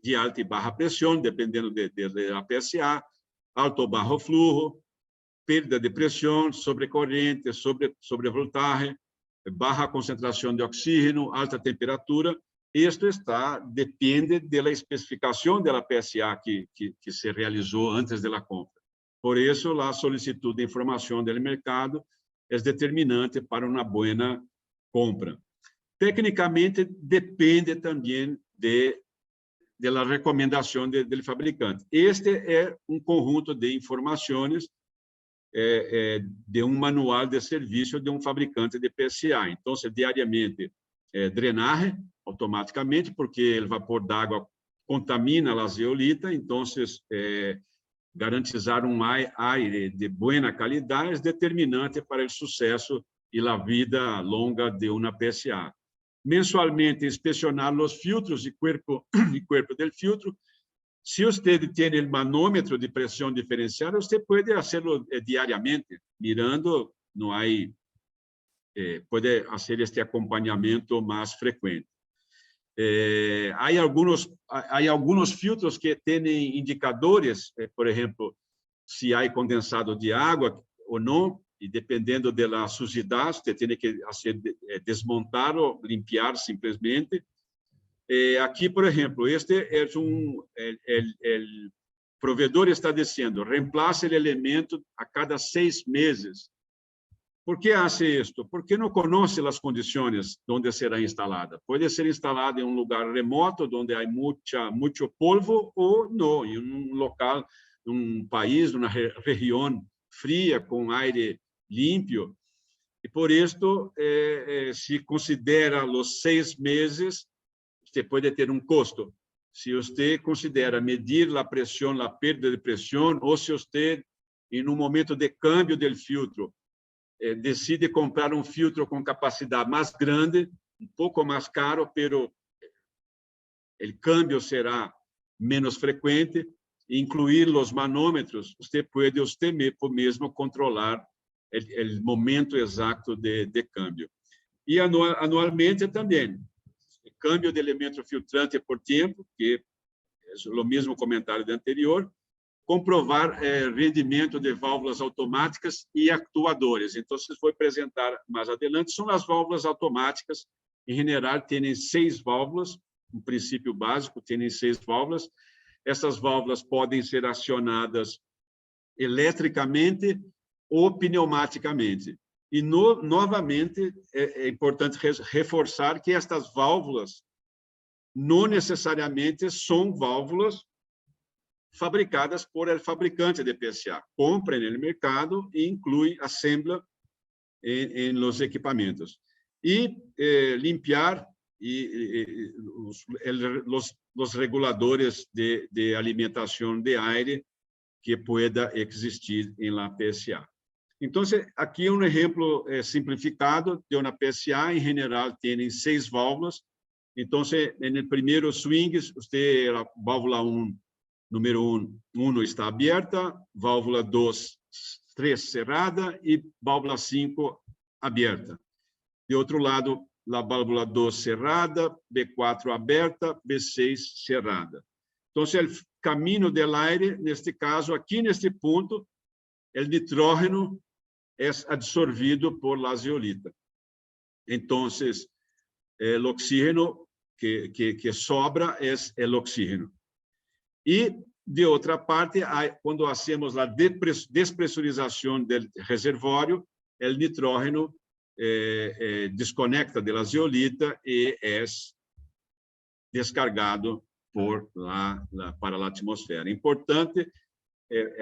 Speaker 2: de alta e baixa pressão, dependendo da PSA, alto ou baixo fluxo, perda de pressão, sobrecorrente, sobrevoltagem, baixa concentração de oxígeno, alta temperatura. Isto depende da especificação da PSA que se realizou antes da compra. Por isso, a solicitude de informação do mercado é determinante para uma boa compra. Tecnicamente, depende também da recomendação do fabricante. Este é um conjunto de informações de um manual de serviço de um fabricante de PSA. Então, diariamente, drenagem automaticamente, porque o vapor d'água contamina a zeolita, então, garantizar um aire de boa qualidade é determinante para o sucesso e a vida longa de uma PSA. Mensualmente, inspecionar os filtros e cuerpo do filtro. Se você tem o manômetro de pressão diferenciada, você pode fazê-lo diariamente, mirando, não há, pode fazer este acompanhamento mais frequente. Há alguns filtros que têm indicadores, por exemplo, se há condensado de água ou não, e dependendo da sujidade, você tem que desmontar ou limpar simplesmente. Aqui, por exemplo, este é o provedor está dizendo, reemplace o elemento a cada 6 meses. Por que hace isto? Porque não conhece as condições onde será instalada. Pode ser instalada em um lugar remoto, onde há muito polvo, ou não, em um local, um país, uma região fria, com aire limpo. E por isso, se considera os 6 meses, você pode ter um custo. Se você considera medir a pressão, a perda de pressão, ou se você, em um momento de câmbio do filtro, decide comprar um filtro com capacidade mais grande, um pouco mais caro, pero o câmbio será menos frequente, incluir os manômetros, você pode mesmo controlar o momento exato de câmbio. E anualmente também, câmbio de elemento filtrante por tempo, que é o mesmo comentário do anterior, comprovar rendimento de válvulas automáticas e actuadores. Então, se for apresentar mais adiante, são as válvulas automáticas. Em general, têm 6 válvulas, um princípio básico, têm 6 válvulas. Essas válvulas podem ser acionadas eletricamente ou pneumaticamente. E, novamente, é importante reforçar que estas válvulas não necessariamente são válvulas fabricadas por el fabricante de PSA. Compra no mercado e inclui, assembla em los equipamentos. E limpiar os reguladores de alimentação de aire que pueda existir em la PSA. Então, aqui é um exemplo simplificado de uma PSA. Em geral, tem 6 válvulas. Então, no primeiro swing, você, a válvula 1, número 1 está aberta, válvula 2, 3 cerrada e válvula 5 aberta. De outro lado, a válvula 2 cerrada, B4 aberta, B6 cerrada. Então, o caminho do aire, neste caso, aqui neste ponto, o nitrógeno é absorvido por la zeolita. Então, o oxígeno que sobra é o oxígeno. E, de outra parte, quando hacemos a despressurização do reservório, o nitrógeno desconecta da zeolita e é descargado para a atmosfera. Importante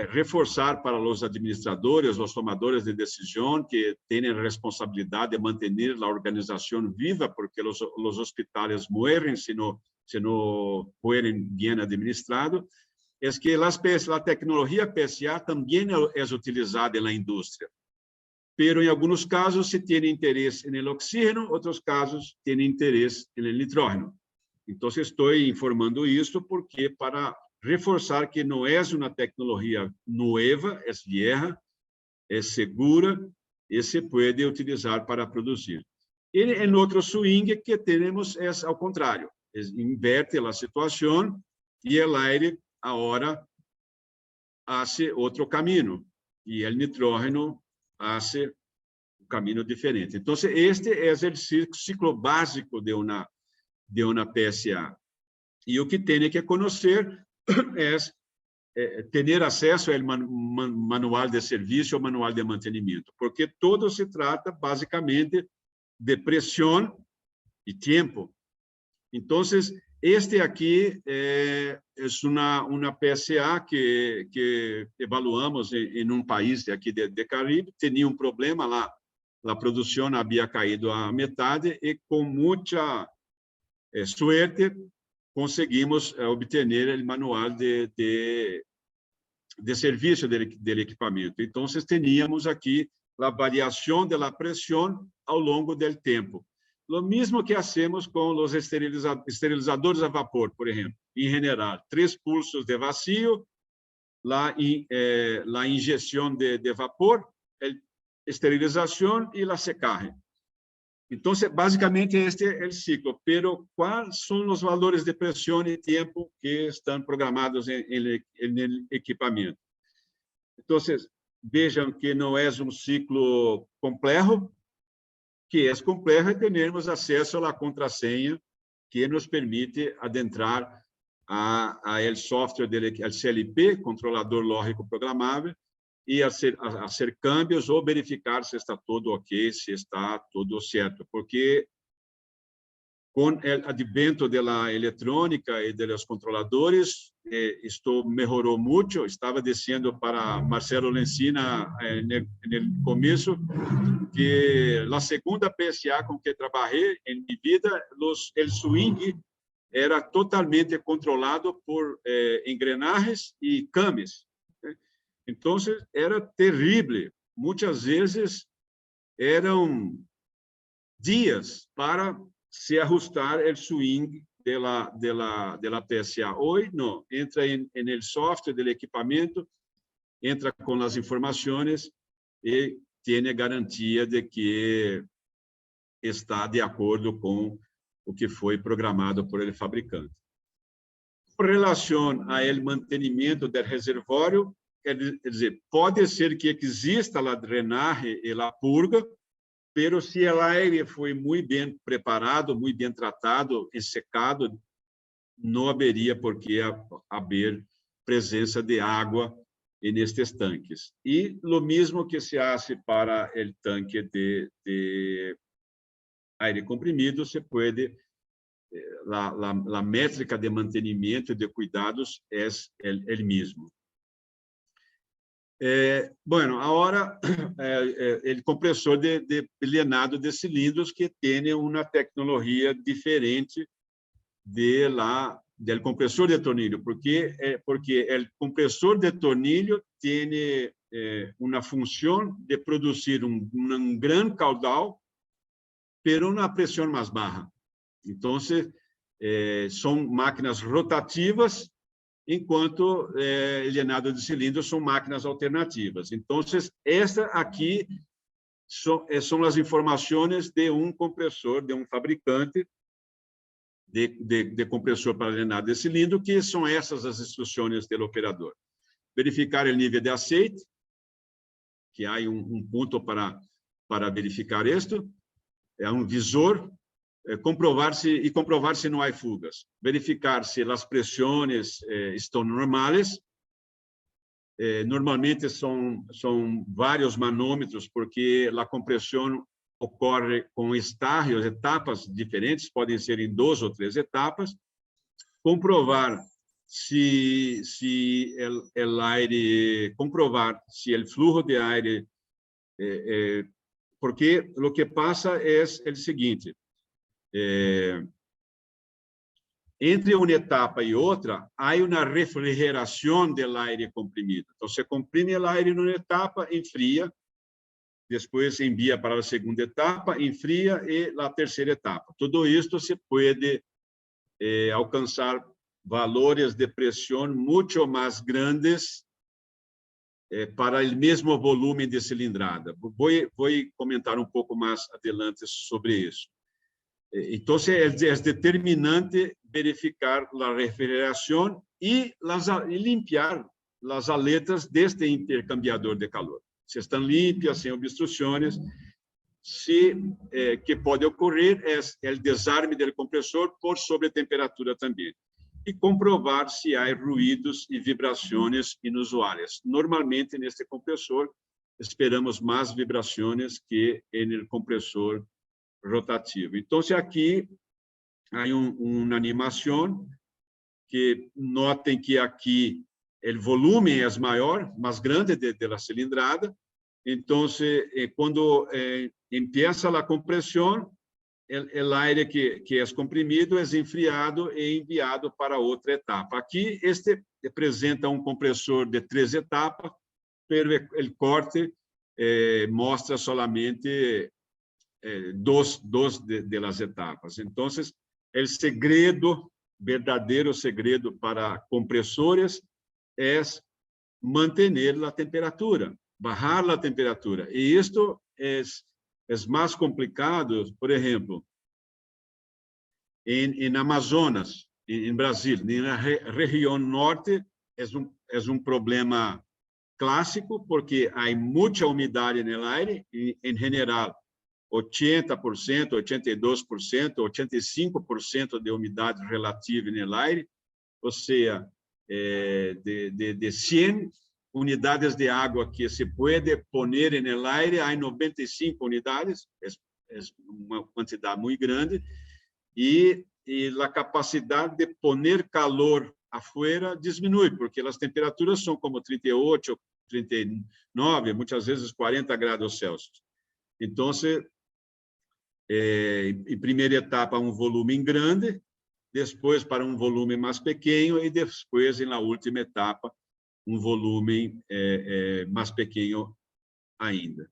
Speaker 2: reforçar para os administradores, os tomadores de decisão, que têm a responsabilidade de manter a organização viva, porque os hospitais morrem se não forem bem administrados, é que a tecnologia PSA também é utilizada na indústria. Pero, em alguns casos, se tem interesse no oxígeno, outros casos, tem interesse no nitrógeno. Então, estou informando isso porque para reforçar que não é uma tecnologia nova, é vieja, é segura e se pode utilizar para produzir. E em outro swing que temos é ao contrário, inverte a situação e o aire agora faz outro caminho e o nitrógeno faz um caminho diferente. Então, este é o ciclo básico de uma PSA. E o que tem que conhecer é ter acesso ao manual de serviço ou manual de mantenimento, porque todo se trata basicamente de pressão e tempo. Então, este aqui é uma PSA que evaluamos em um país aqui de Caribe. Tinha um problema lá, a produção havia caído à metade e, com muita sorte, conseguimos obter o manual de serviço do equipamento. Então, tínhamos aqui a variação da pressão ao longo do tempo. O mesmo que hacemos com os esterilizadores a vapor, por exemplo. Em geral, 3 pulsos de vacío, a injeção de vapor, a esterilização e a secagem. Então, basicamente, este é o ciclo. Pero, quais são os valores de pressão e tempo que estão programados no equipamento? Então, vejam que não é um ciclo complexo, que é complexo é termos acesso à contrasenha que nos permite adentrar ao software ao CLP, controlador lógico programável, e fazer câmbios ou verificar se está tudo ok, se está tudo certo, porque com o advento da eletrônica e dos controladores, isto melhorou muito. Estava dizendo para Marcelo Lencina no começo que a segunda PSA com que trabalhei em minha vida, o swing era totalmente controlado por engrenagens e cames. Então, era terrível. Muitas vezes eram dias para se ajustar o swing de la PSA. Hoy no, entra en el software del equipamiento, entra con las informaciones y tiene garantía de que está de acordo com o que foi programado por el fabricante. Com relação ao mantenimento do reservório, quer dizer, pode ser que exista a drenagem e a purga, pero se o aire foi muito bem preparado, muito bem tratado e secado, não haveria por que haver presença de água nestes tanques. E o mesmo que se hace para o tanque de aire comprimido, se pode, a métrica de mantenimento e de cuidados é o mesmo. Bueno, agora, o compressor de llenado de cilindros que tem uma tecnologia diferente do compressor de tornillo, porque o compressor de tornillo tem uma função de produzir grande caudal, pero uma pressão mais baixa. Então, são máquinas rotativas, enquanto o llenado de cilindros são máquinas alternativas. Então, esta aqui são as informações de compressor, de fabricante de compressor para llenado de cilindro, que são essas as instruções do operador. Verificar o nível de aceite, que há ponto para verificar isto, é visor, comprovar se não há fugas, verificar se as pressões estão normais. Normalmente são vários manômetros, porque a compressão ocorre com estágios, etapas diferentes, podem ser em 2 ou 3 etapas. Comprovar se o aire, comprovar se o fluxo de aire, porque o que passa é o seguinte: entre uma etapa e outra, há uma refrigeração do aire comprimido. Então, você comprime o aire numa etapa, enfria, depois envia para a segunda etapa, enfria e a terceira etapa. Tudo isso se pode alcançar valores de pressão muito mais grandes para o mesmo volume de cilindrada. Vou comentar pouco mais adelante sobre isso. Então, é determinante verificar a refrigeração e limpiar as aletas deste intercambiador de calor. Se estão limpas, sem obstruções, que pode ocorrer é o desarme do compressor por sobretemperatura também. E comprovar se há ruídos e vibrações inusuais. Normalmente, neste compressor, esperamos mais vibrações que no compressor rotativo. Então, aqui há uma animação que notem que aqui o volume é maior, mais grande da cilindrada. Então, quando empieza a compressão, o aire que é comprimido é enfriado e enviado para outra etapa. Aqui, este apresenta compressor de 3 etapas, mas o corte mostra solamente dos de las etapas. Então, o segredo, verdadeiro segredo para compressores é manter a temperatura, bajar a temperatura. E isto é mais complicado, por exemplo, em Amazonas, em Brasil, na região norte, é problema clássico, porque há muita umidade no aire, em geral, 80%, 82%, 85% de umidade relativa no aire, ou seja, de 100 unidades de água que se pode poner no aire, há 95 unidades, é uma quantidade muito grande, e a capacidade de poner calor afuera diminui, porque as temperaturas são como 38, 39, muitas vezes 40 graus Celsius. Então, em primeira etapa, volume grande, depois para volume mais pequeno, e depois, na última etapa, volume mais pequeno ainda.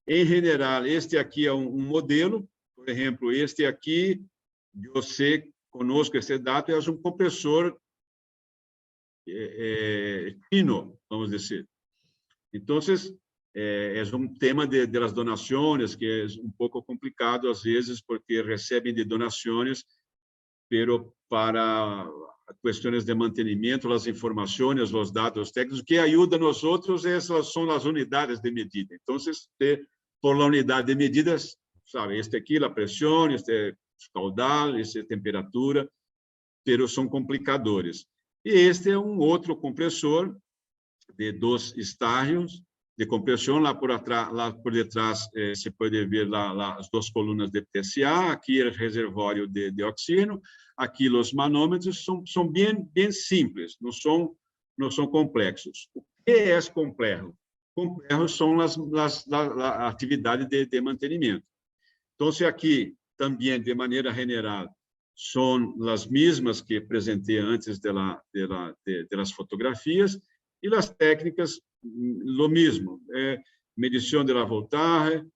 Speaker 2: Em geral, este aqui é um modelo, por exemplo, este aqui, eu sei conosco este dato, é um compressor fino, vamos dizer. Então, é um tema de las donações que é um pouco complicado às vezes, porque recebem de donações, pero para questões de mantenimento, as informações, os dados técnicos, que ajudam nós outros, essas são as unidades de medida. Então, por la unidade de medidas, sabe, este aqui, a pressão, este caudal, esta temperatura, pero são complicadores. E este é um outro compressor de 2 estágios de compressão. Lá por detrás se pode ver as 2 colunas de PCA, aqui é o reservório de oxígeno, aqui os manômetros são bem simples, não são complexos. O que é complexo? Complexo são a atividade de mantenimento. Então, aqui também, de maneira general, são as mesmas que apresentei antes das fotografias, e as técnicas, lo mesmo, medição da voltagem,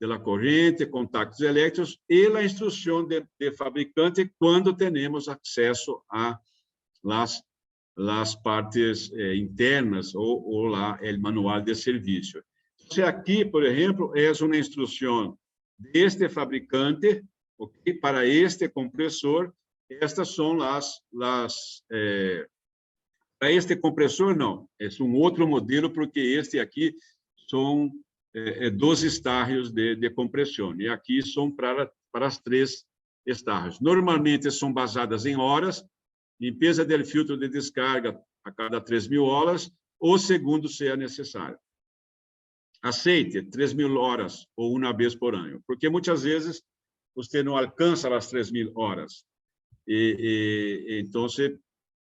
Speaker 2: da corrente, contactos elétricos e a instrução de fabricante quando temos acesso a las partes internas ou lá o manual de serviço. Então, aqui, por exemplo, é uma instrução deste fabricante, okay, para este compressor. Estas são para este compressor, não, é um outro modelo, porque este aqui são 2 estágios de compressão, e aqui são para as 3 estágios. Normalmente são basadas em horas, limpeza do filtro de descarga a cada 3.000 horas, ou segundo seja necessário. Aceite 3.000 horas ou uma vez por ano, porque muitas vezes você não alcança as 3.000 horas, então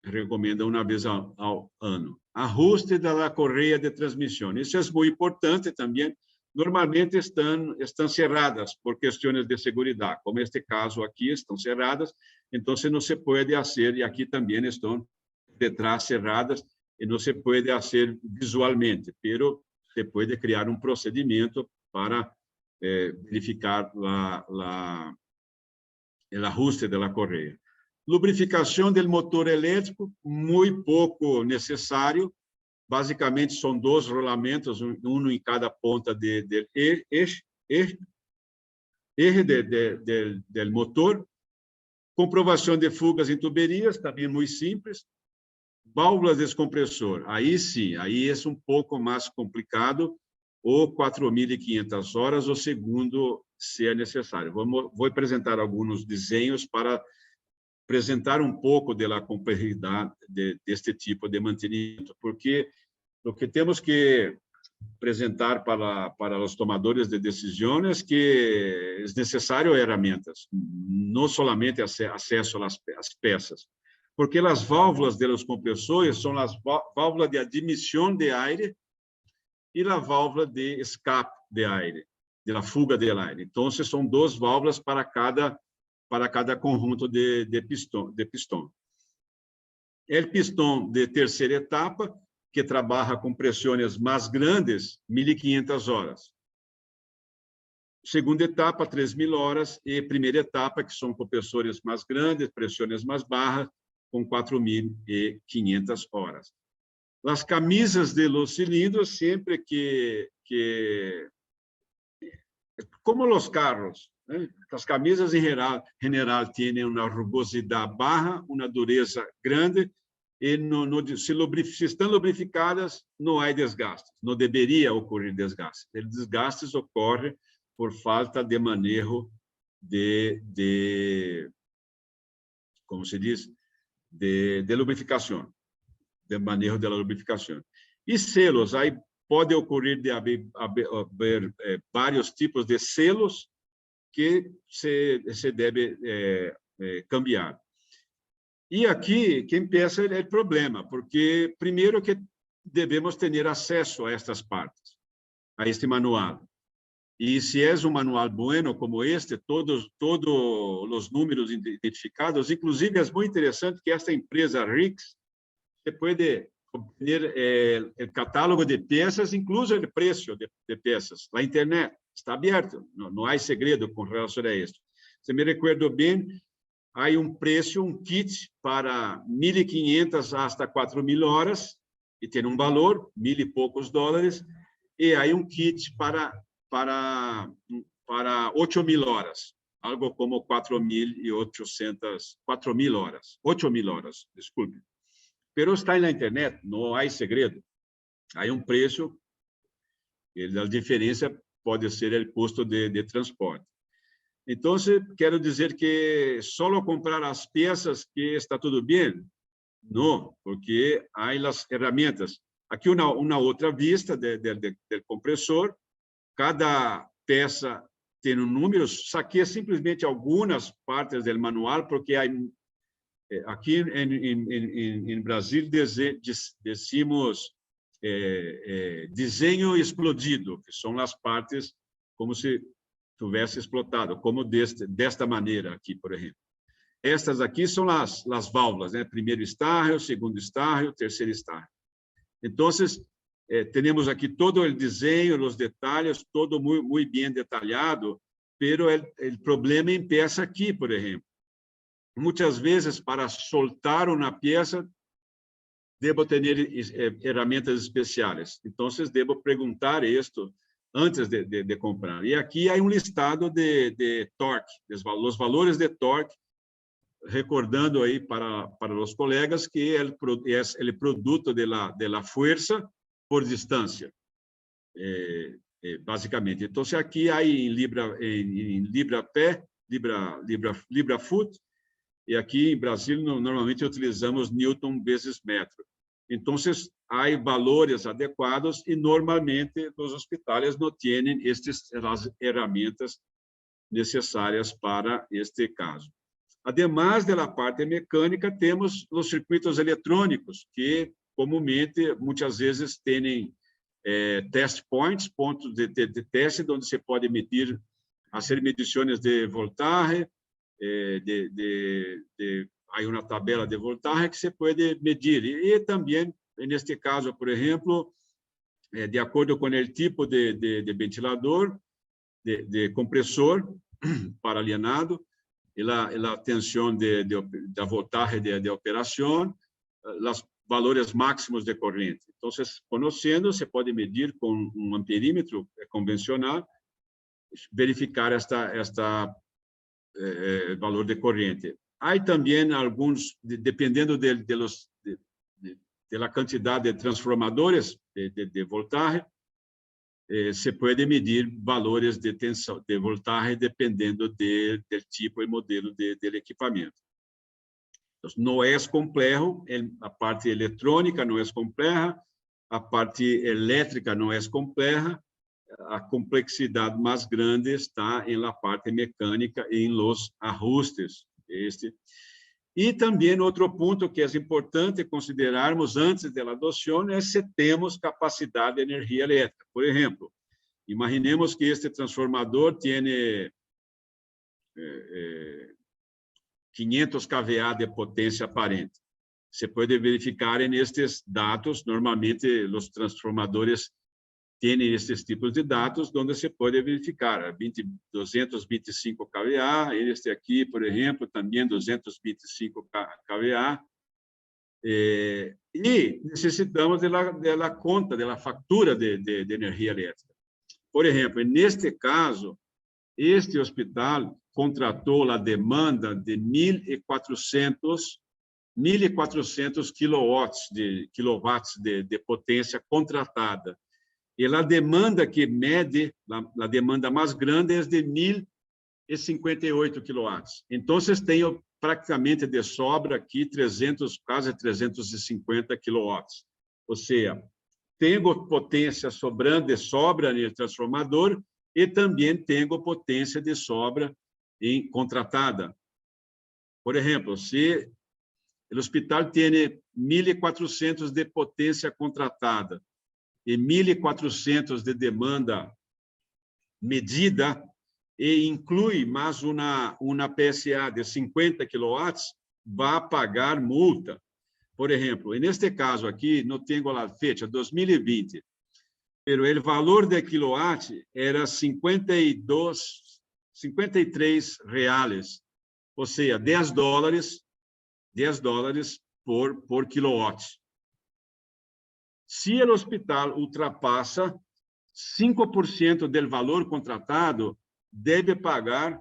Speaker 2: recomenda uma vez ao ano. Ajuste da correia de transmissão. Isso é muito importante também. Normalmente estão cerradas por questões de segurança, como este caso aqui, estão cerradas, então não se pode fazer, e aqui também estão detrás cerradas, e não se pode fazer visualmente, pero se pode criar um procedimento para verificar o ajuste da correia. Lubrificação do motor elétrico, muito pouco necessário. Basicamente, são 2 rolamentos, um em cada ponta do motor. Comprovação de fugas em tuberias, também muito simples. Válvulas de descompressor, aí sim, aí é um pouco mais complicado, ou 4.500 horas, ou segundo, se é necessário. Vou apresentar alguns desenhos para apresentar um pouco da complexidade deste tipo de mantenimento, porque o que temos que apresentar para os tomadores de decisões é que é necessário ferramentas, não somente acesso às peças, porque as válvulas dos compressores são as válvulas de admissão de ar e a válvula de escape de ar, de fuga de ar. Então, são 2 válvulas para cada conjunto de pistão. O pistão de terceira etapa, que trabalha com pressões mais grandes, 1.500 horas. Segunda etapa, 3.000 horas, e primeira etapa, que são compressores mais grandes, pressões mais baixas, com 4.500 horas. As camisas de los cilindros, sempre que como os carros, né? As camisas, em general, têm uma rugosidade baixa, uma dureza grande, e se estão lubrificadas, não há desgaste, não deveria ocorrer desgaste. O desgaste ocorre por falta de manejo como se diz, de lubrificação, de manejo da lubrificação. E selos, aí pode ocorrer de haver vários tipos de selos que se deve cambiar. E aqui que empieza o problema, porque primeiro que devemos ter acesso a estas partes, a este manual. E se é um manual bueno como este, todos os números identificados, inclusive é muito interessante que esta empresa RIX, você pode obter o catálogo de peças, incluso o preço de peças. Na internet está aberto, não há segredo com relação a isso. Se me recordo bem, há preço, kit para 1.500 hasta 4.000 horas, e tem valor, 1.000 e poucos dólares, e há kit para 8.000 horas, algo como 4.800, 4.000 horas, 8.000 horas, desculpe. Pero está na internet, não há segredo. Há preço, e a diferença pode ser o custo de transporte. Então, quero dizer que só comprar as peças que está tudo bem? Não, porque há as ferramentas. Aqui uma outra vista do compressor. Cada peça tem número. Saquei simplesmente algumas partes do manual, porque aqui em Brasil decimos desenho explodido, que são as partes como se tivesse explotado, como desta maneira aqui, por exemplo. Estas aqui são as válvulas, né? Primeiro estágio, segundo estágio, terceiro estágio. Então, temos aqui todo o desenho, os detalhes, todo muito bem detalhado, pero o problema empieza aqui, por exemplo. Muitas vezes, para soltar uma peça, devo ter ferramentas especiais. Então, devo perguntar isto antes de comprar. E aqui há listado de torque, os valores de torque, recordando aí para os colegas que é o produto da força por distância, basicamente. Então, aqui há em libra-pé, libra-foot, e aqui em Brasil normalmente utilizamos Newton vezes metro. Então, há valores adequados e normalmente os hospitais não têm as ferramentas necessárias para este caso. Además da parte mecânica, temos os circuitos eletrônicos, que comumente, muitas vezes, têm test points, pontos de teste, onde se pode fazer medições de voltagem, há uma tabela de voltagem que se pode medir. E também, neste caso, por exemplo, de acordo com o tipo de ventilador, de compressor para alienado, e a tensão da voltagem de operação, os valores máximos de corrente. Então, conhecendo, se pode medir com amperímetro convencional, verificar esta valor de corrente. Há também alguns, dependendo da quantidade de transformadores de voltagem, se pode medir valores de tensão, de voltagem, dependendo do tipo e modelo de equipamento. Então, não é complexo, a parte eletrônica não é complexa, a parte elétrica não é complexa, a complexidade mais grande está na parte mecânica e em los ajustes. E também outro ponto que é importante considerarmos antes da adoção é se temos capacidade de energia elétrica. Por exemplo, imaginemos que este transformador tem 500 kVA de potência aparente. Se pode verificar nestes dados, normalmente os transformadores têm esses tipos de dados, onde se pode verificar 225 kVA, este aqui, por exemplo, também 225 kVA, e necessitamos da conta, da fatura de energia elétrica. Por exemplo, neste caso, este hospital contratou a demanda de 1.400 kilowatts de potência contratada. E a demanda que mede, a demanda mais grande é de 1.058 kilowatts. Então, tenho praticamente de sobra aqui quase 350 kilowatts. Ou seja, tenho potência sobrando de sobra no transformador e também tenho potência de sobra contratada. Por exemplo, se o hospital tem 1.400 de potência contratada e 1.400 de demanda medida, e inclui mais uma PSA de 50 kW, vai pagar multa. Por exemplo, neste caso aqui, não tenho a fecha, 2020, pero o valor de quilowatt era 53 reais, ou seja, $10 por quilowatt. Se o hospital ultrapassa 5% do valor contratado, deve pagar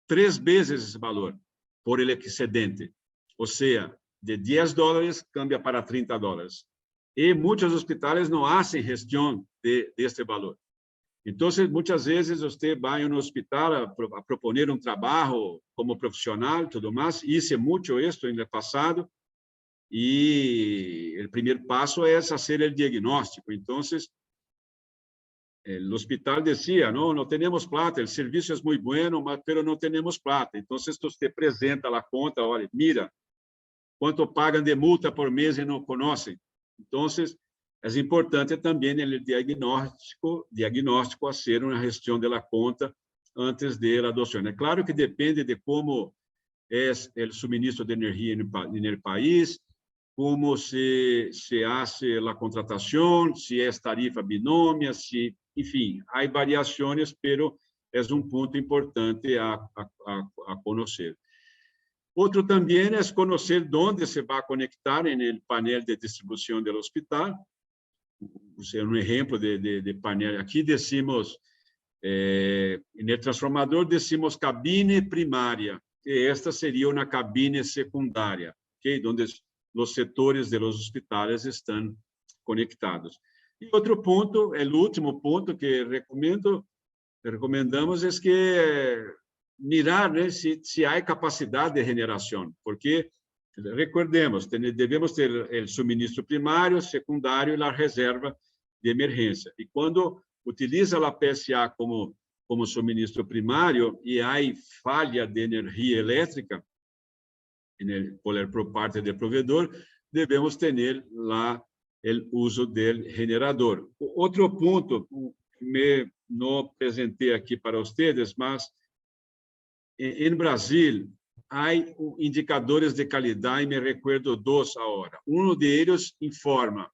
Speaker 2: 3 vezes esse valor por ele excedente. Ou seja, de $10 cambia para $30. E muitos hospitais não fazem gestão deste valor. Então, muitas vezes você vai no hospital a proponer um trabalho como profissional, tudo mais. Hice muito isso no passado. E o primeiro passo é fazer o diagnóstico. Então, o hospital dizia, não temos plata, o serviço é muito bueno, mas não temos plata. Então, você apresenta a conta, olha, mira, quanto pagam de multa por mês e não conhecem. Então, é importante também o diagnóstico fazer uma gestão da conta antes da adoção. É claro que depende de como é o suministro de energia no país, como se hace a contratação, se é tarifa binômia, enfim, há variações, pero é um ponto importante a conhecer. Outro também é conhecer onde se vai conectar no painel de distribuição do hospital. Um exemplo de painel. Aqui decimos, no transformador, decimos cabine primária, que esta seria uma cabine secundária, okay? Onde os setores dos hospitais estão conectados. E outro ponto, o último ponto que recomendamos é que mirar, né, se há capacidade de generação, porque, recordemos, devemos ter o suministro primário, secundário e a reserva de emergência. E quando utiliza a PSA como suministro primário e há falha de energia elétrica por parte do provedor, devemos ter lá o uso do generador. Outro ponto, não apresentei aqui para vocês, mas em Brasil há indicadores de qualidade, me recuerdo dois agora. Um deles informa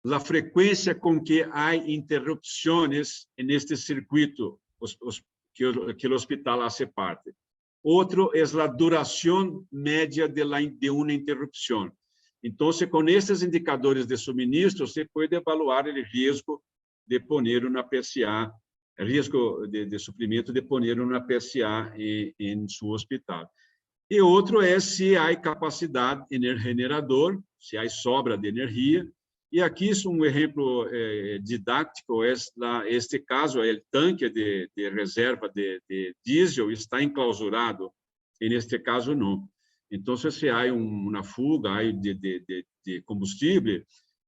Speaker 2: a frequência com que há interrupções neste circuito que o hospital faz parte. Outro é a duração média de uma interrupção. Então, com esses indicadores de suministro, você pode avaliar o risco de poner uma PSA, o risco de suprimento de poner uma PSA em seu hospital. E outro é se há capacidade no generador, se há sobra de energia. E aqui um exemplo didático é este caso, o tanque de reserva de diesel está enclausurado, e neste caso não. Então, se há uma fuga de combustível,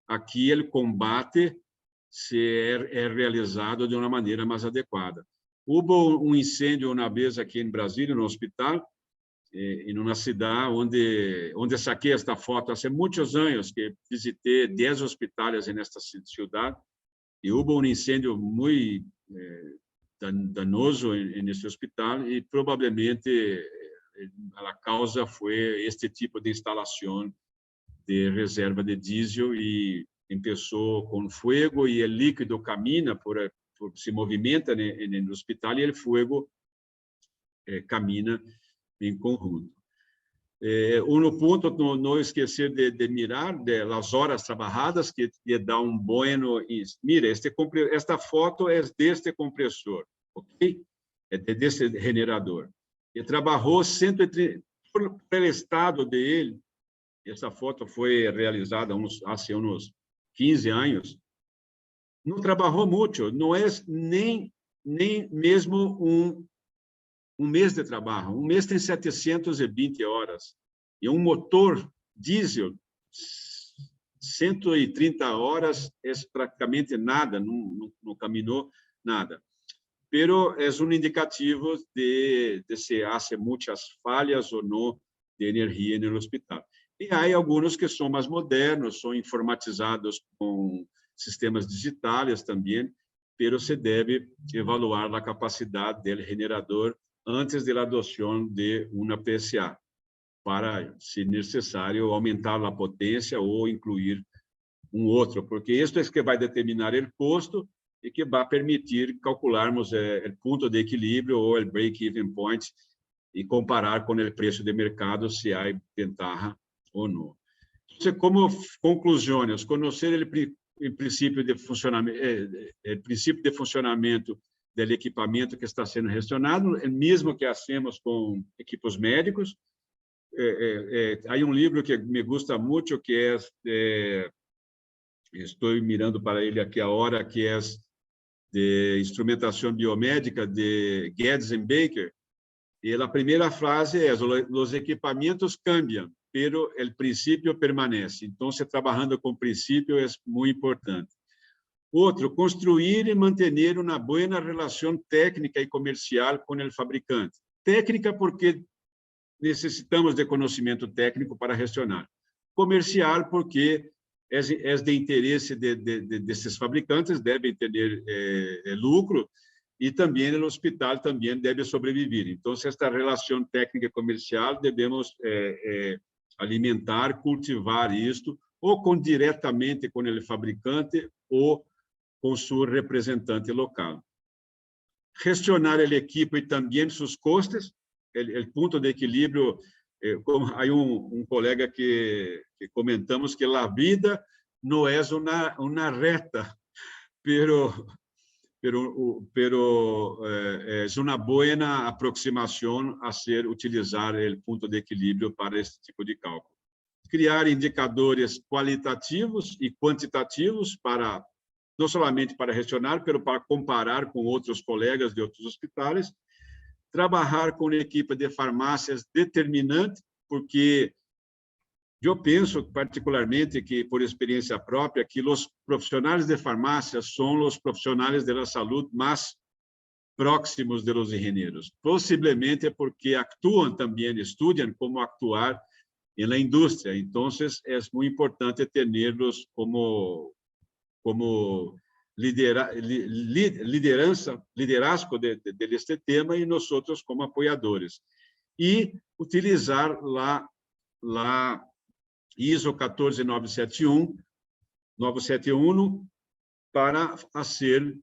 Speaker 2: aqui o combate é realizado de uma maneira mais adequada. Houve um incêndio uma vez aqui em Brasília, no hospital, em uma cidade onde saquei esta foto há muitos anos, que visitei 10 hospitais nesta cidade, e houve um incêndio muito danoso nesse hospital, e provavelmente a causa foi este tipo de instalação de reserva de diesel, e começou com fogo, e o líquido camina, se movimenta no hospital, e o fogo camina em conjunto. Um ponto, não esquecer de mirar as horas trabalhadas, que dá bueno. Mira, esta foto é deste compressor, ok? É deste generador. Ele trabalhou 130, pelo estado dele, essa foto foi realizada há uns 15 anos, não trabalhou muito, não é nem mesmo um mês de trabalho. Um mês tem 720 horas. E um motor diesel, 130 horas é praticamente nada, não caminhou nada. Pero é um indicativo de se há muitas falhas ou não de energia no hospital. E há alguns que são mais modernos, são informatizados com sistemas digitais também, pero se deve evaluar a capacidade do generador antes da adoção de uma PSA, para, se necessário, aumentar a potência ou incluir um outro, porque isso é que vai determinar o custo e que vai permitir calcularmos o ponto de equilíbrio ou o break-even point, y comparar con el precio de mercado si hay ventaja o no. Entonces, como conclusiones, conocer el principio de funcionamiento del equipamiento que está siendo gestionado, el mismo que hacemos con equipos médicos. Hay un libro que me gusta mucho, que es, estoy mirando para ele aqui ahora, que é de instrumentação biomédica de Guedes and Baker. E a primeira frase é: os equipamentos cambiam, pero el princípio permanece. Então, trabalhando com princípio é muito importante. Outro, construir e manter uma boa relação técnica e comercial com o fabricante. Técnica porque necessitamos de conhecimento técnico para gestionar. Comercial porque é de interesse desses fabricantes, devem ter lucro, e também o hospital também deve sobreviver. Então, esta relação técnica e comercial devemos alimentar, cultivar isto, ou diretamente com o fabricante, ou com seu representante local. Gestionar o equipo e também seus custos, o ponto de equilíbrio. Há colega que comentamos que a vida não é uma reta, pero é uma boa aproximação a ser utilizar o ponto de equilíbrio para este tipo de cálculo. Criar indicadores qualitativos e quantitativos para não somente para gestionar, mas para comparar com outros colegas de outros hospitais. Trabalhar com equipe de farmácias determinante, porque eu penso particularmente que, por experiência própria, que os profissionais de farmácia são os profissionais da saúde mais próximos de los engenheiros. Possivelmente é porque actuam também, estudam como actuar na indústria. Então, é muito importante ter-los como liderazgo deste tema, e nós outros como apoiadores. E utilizar a ISO 14971 para fazer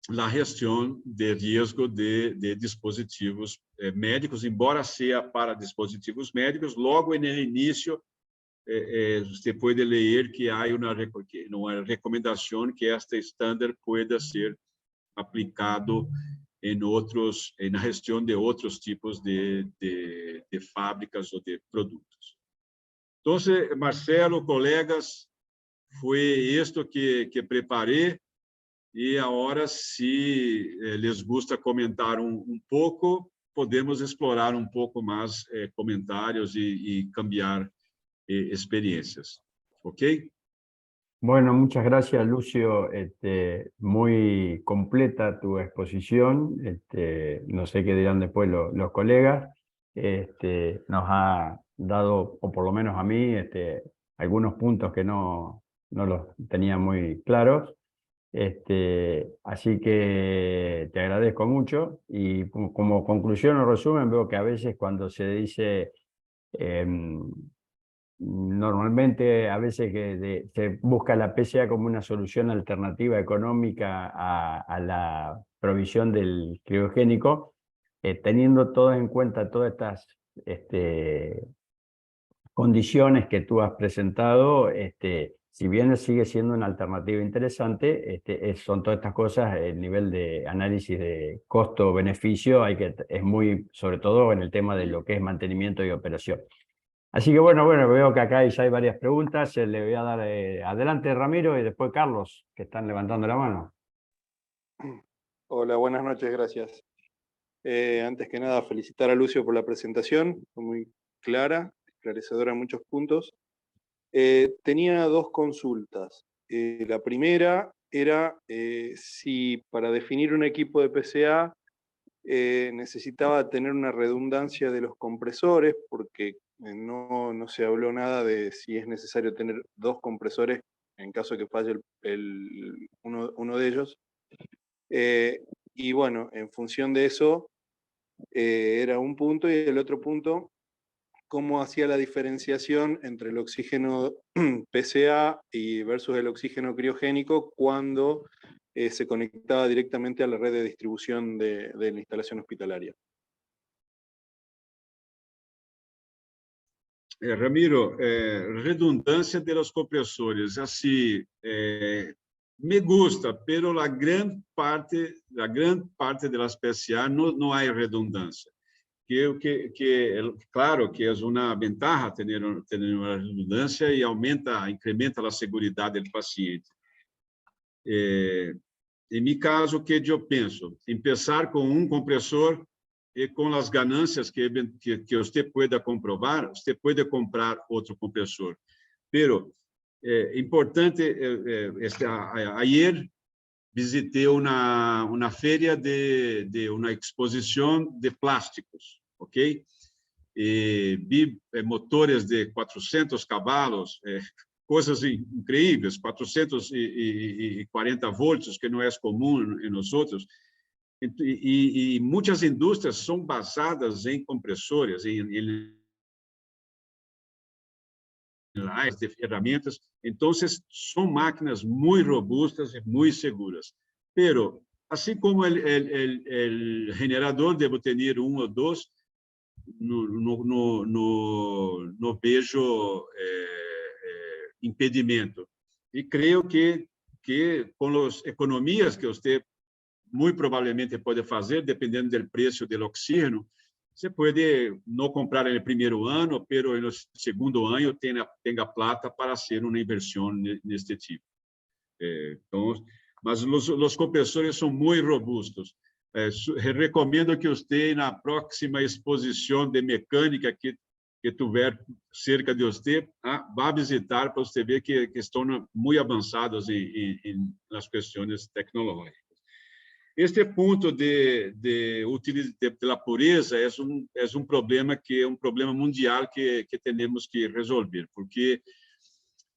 Speaker 2: a gestão de risco de dispositivos médicos, embora seja para dispositivos médicos. Logo no início, você pode ler que há uma recomendação que este estándar pueda ser aplicado na gestão de outros tipos de fábricas ou de produtos. Então, Marcelo, colegas, foi isto que preparei, e agora, se les gusta comentar pouco, podemos explorar pouco mais comentários e cambiar experiencias. ¿Ok?
Speaker 1: Bueno, muchas gracias, Lucio. Muy completa tu exposición. No sé qué dirán después los colegas. Nos ha dado, o por lo menos a mí, algunos puntos que no los tenía muy claros. Así que te agradezco mucho. Y como conclusión o resumen, veo que a veces cuando se dice... normalmente a veces que se busca la PCA como una solución alternativa económica a la provisión del criogénico, teniendo en cuenta todas estas condiciones que tú has presentado, si bien sigue siendo una alternativa interesante, son todas estas cosas, el nivel de análisis de costo-beneficio es muy, sobre todo en el tema de lo que es mantenimiento y operación. Así que bueno, veo que acá ya hay varias preguntas. Le voy a dar adelante Ramiro y después Carlos, que están levantando la mano.
Speaker 3: Hola, buenas noches, gracias. Antes que nada, felicitar a Lucio por la presentación, fue muy clara, esclarecedora en muchos puntos. Tenía dos consultas. La primera era si para definir un equipo de PCA necesitaba tener una redundancia de los compresores, porque no se habló nada de si es necesario tener dos compresores en caso de que falle uno de ellos. Y bueno, en función de eso, era un punto, y el otro punto, cómo hacía la diferenciación entre el oxígeno PCA versus el oxígeno criogénico cuando se conectaba directamente a la red de distribución de la instalación hospitalaria.
Speaker 2: Ramiro, redundância de los compresores, assim, me gusta, pero la gran parte de las PSA no hay redundância. Claro que é uma ventaja ter uma redundância e incrementa a segurança do paciente. Em meu caso, o que eu penso? Começar com um compressor e com as ganâncias que você pueda comprovar, você pode comprar outro compressor. Pero importante, ayer visitei uma feira de uma exposição de plásticos, ok? E vi motores de 400 cavalos, coisas incríveis, 440 volts, que não é comum em nós outros. E muitas indústrias são basadas em compressores, em de ferramentas. Então, são máquinas muito robustas e muito seguras. Pero, assim como o generador deve ter um ou dois, no vejo impedimento. E creio que com as economias que você muito provavelmente pode fazer, dependendo do preço do oxígeno, você pode não comprar no primeiro ano, pero no segundo ano tenha plata para ser uma inversão neste tipo. Então, mas os compressores são muito robustos. Recomendo que você, na próxima exposição de mecânica que tiver cerca de você, vá visitar para você ver que estão muito avançados nas questões tecnológicas. Este ponto da pureza é um problema que é um problema mundial que temos que resolver, porque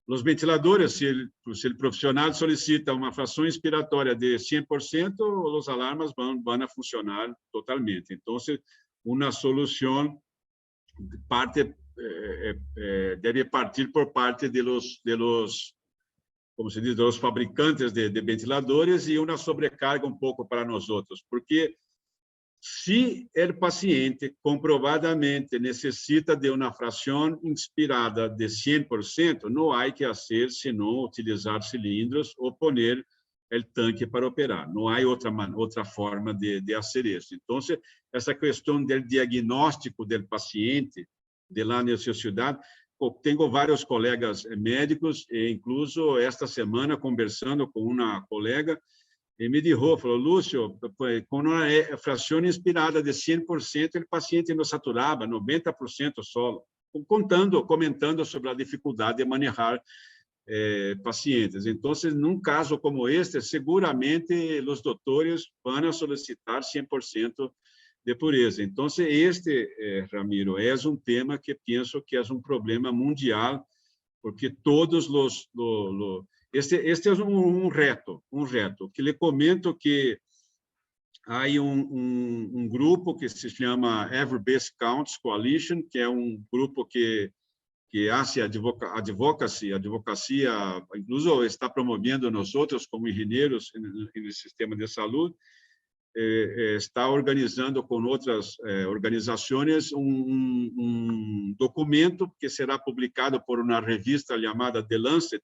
Speaker 2: os ventiladores, se o profissional solicita uma fração inspiratória de 100%, os alarmas vão funcionar totalmente. Então, uma solução deve partir por parte de los como se diz, dos fabricantes de ventiladores e uma sobrecarga um pouco para nós outros, porque se o paciente comprovadamente necessita de uma fração inspirada de 100%, não há que fazer senão utilizar cilindros ou poner o tanque para operar. Não há outra forma de fazer isso. Então, essa questão do diagnóstico do paciente, da necessidade, tenho vários colegas médicos, e incluso esta semana, conversando com uma colega, e me falou, Lúcio, com uma fração inspirada de 100%, o paciente não saturava, 90% solo, comentando sobre a dificuldade de manejar pacientes. Então, num caso como este, seguramente os doutores vão solicitar 100% de pureza. Então, Ramiro, é um tema que penso que é um problema mundial, porque todos este é um reto, que lhe comento que há um grupo que se chama Every Base Counts Coalition, que é um grupo que hace advocacia, incluso está promovendo nós outros como engenheiros no sistema de saúde, está organizando com outras organizações um documento que será publicado por uma revista chamada The Lancet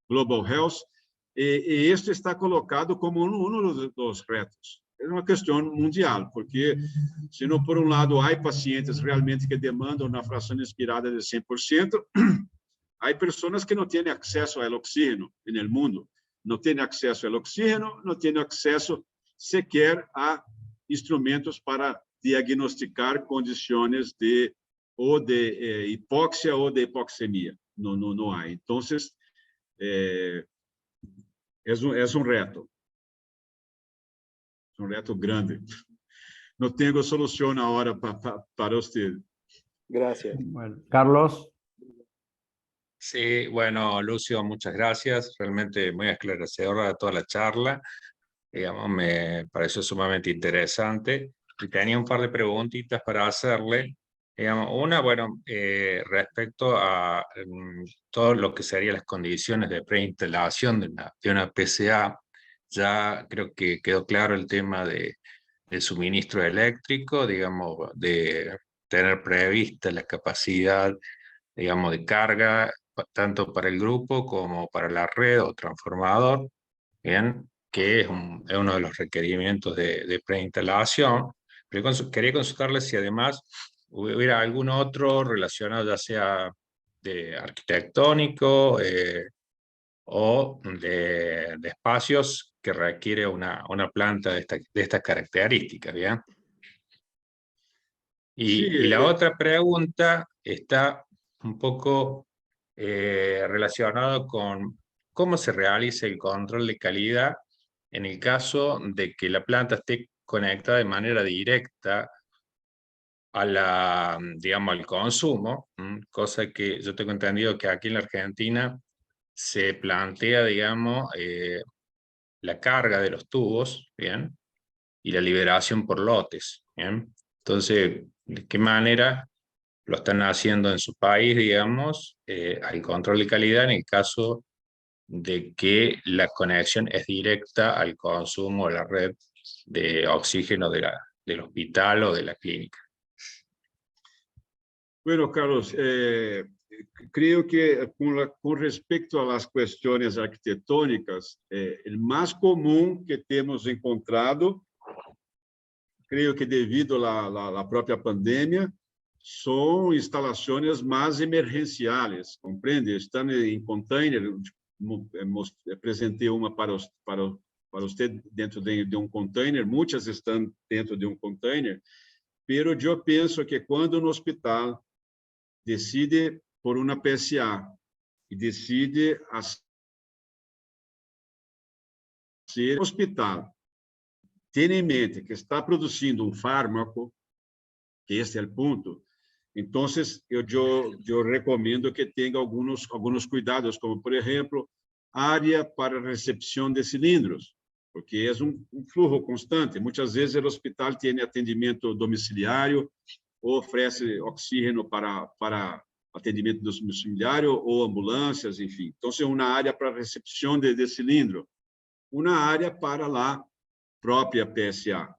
Speaker 2: Global Health, e este está colocado como um dos retos. É uma questão mundial, porque, se não, por um lado, há pacientes realmente que demandam uma fração inspirada de 100%, há pessoas que não têm acesso ao oxígeno no mundo, não têm acesso ao oxígeno, não têm acesso sequer a instrumentos para diagnosticar condições de hipóxia ou de hipoxemia. Não há. Então, é um reto. É um reto grande. Não tenho solução na hora para você.
Speaker 3: Gracias.
Speaker 1: Bueno, Carlos.
Speaker 4: Sí, bueno, Lucio, muchas gracias. Realmente muy esclarecedora toda la charla. Digamos, me pareció sumamente interesante. Y tenía un par de preguntitas para hacerle. Digamos, una, bueno, respecto a todo lo que serían las condiciones de preinstalación de una PCA, ya creo que quedó claro el tema del suministro eléctrico, digamos, de tener prevista la capacidad digamos, de carga, tanto para el grupo como para la red o transformador, ¿bien? Que es uno de los requerimientos de preinstalación. Pero quería consultarle si además hubiera algún otro relacionado, ya sea de arquitectónico o de espacios que requiere una planta de estas características, ¿bien?
Speaker 2: Sí,
Speaker 4: Y la otra pregunta está un poco relacionado con cómo se realiza el control de calidad en el caso de que la planta esté conectada de manera directa digamos, al consumo, cosa que yo tengo entendido que aquí en la Argentina se plantea, digamos, la carga de los tubos, ¿bien? Y la liberación por lotes, ¿bien? Entonces, ¿de qué manera lo están haciendo en su país, digamos, al control de calidad en el caso de que la conexión es directa al consumo de la red de oxígeno del hospital o de la clínica?
Speaker 2: Bueno, Carlos, creo que con respecto a las cuestiones arquitectónicas, el más común que hemos encontrado, creo que devido a la propia pandemia, son instalações mais emergenciais, compreende? Estão em container, apresentei uma para você dentro de um container, muitas estão dentro de um container, pero eu penso que quando no hospital decide por uma PSA e decide ser hospital, ter em mente que está produzindo um fármaco, que esse é o ponto, então eu recomendo que tenha alguns cuidados, como, por exemplo, área para recepção de cilindros, porque é um fluxo constante. Muitas vezes o hospital tem atendimento domiciliário, ou oferece oxígeno para atendimento domiciliário, ou ambulâncias, enfim. Então, é uma área para recepção de cilindro, uma área para a própria PSA,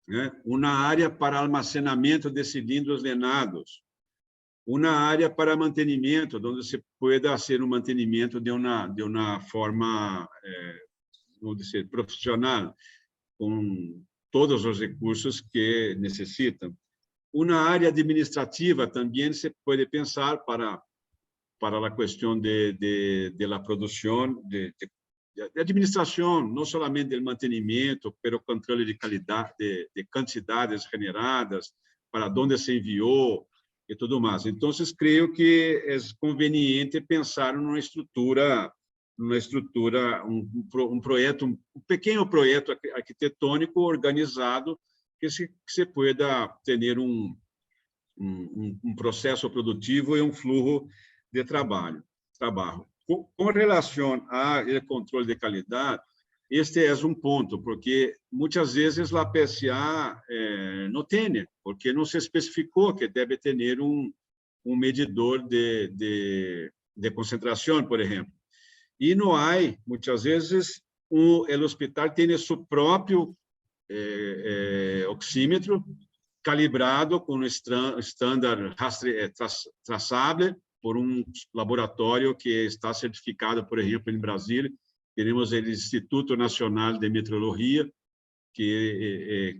Speaker 2: né? Uma área para armazenamento de cilindros drenados, uma área para mantenimento, onde se pueda fazer mantenimento de uma forma, vamos dizer, profissional, com todos os recursos que necessitam. Uma área administrativa também se pode pensar para a questão de la produção, de administração, não somente do mantenimento, mas o controle de qualidade, de quantidades generadas, para onde se enviou e tudo mais. Então, creio que é conveniente pensar numa estrutura, projeto, um pequeno projeto arquitetônico organizado que se pueda ter um processo produtivo e um fluxo de trabalho. Com relação ao controle de qualidade, este é um ponto, porque muitas vezes a PSA não tem, porque não se especificou que deve ter um medidor de concentração, por exemplo. E não há, muitas vezes, o hospital tem seu próprio oxímetro calibrado com estándar traçável por um laboratório que está certificado, por exemplo, em Brasília. Temos o Instituto Nacional de Metrologia, que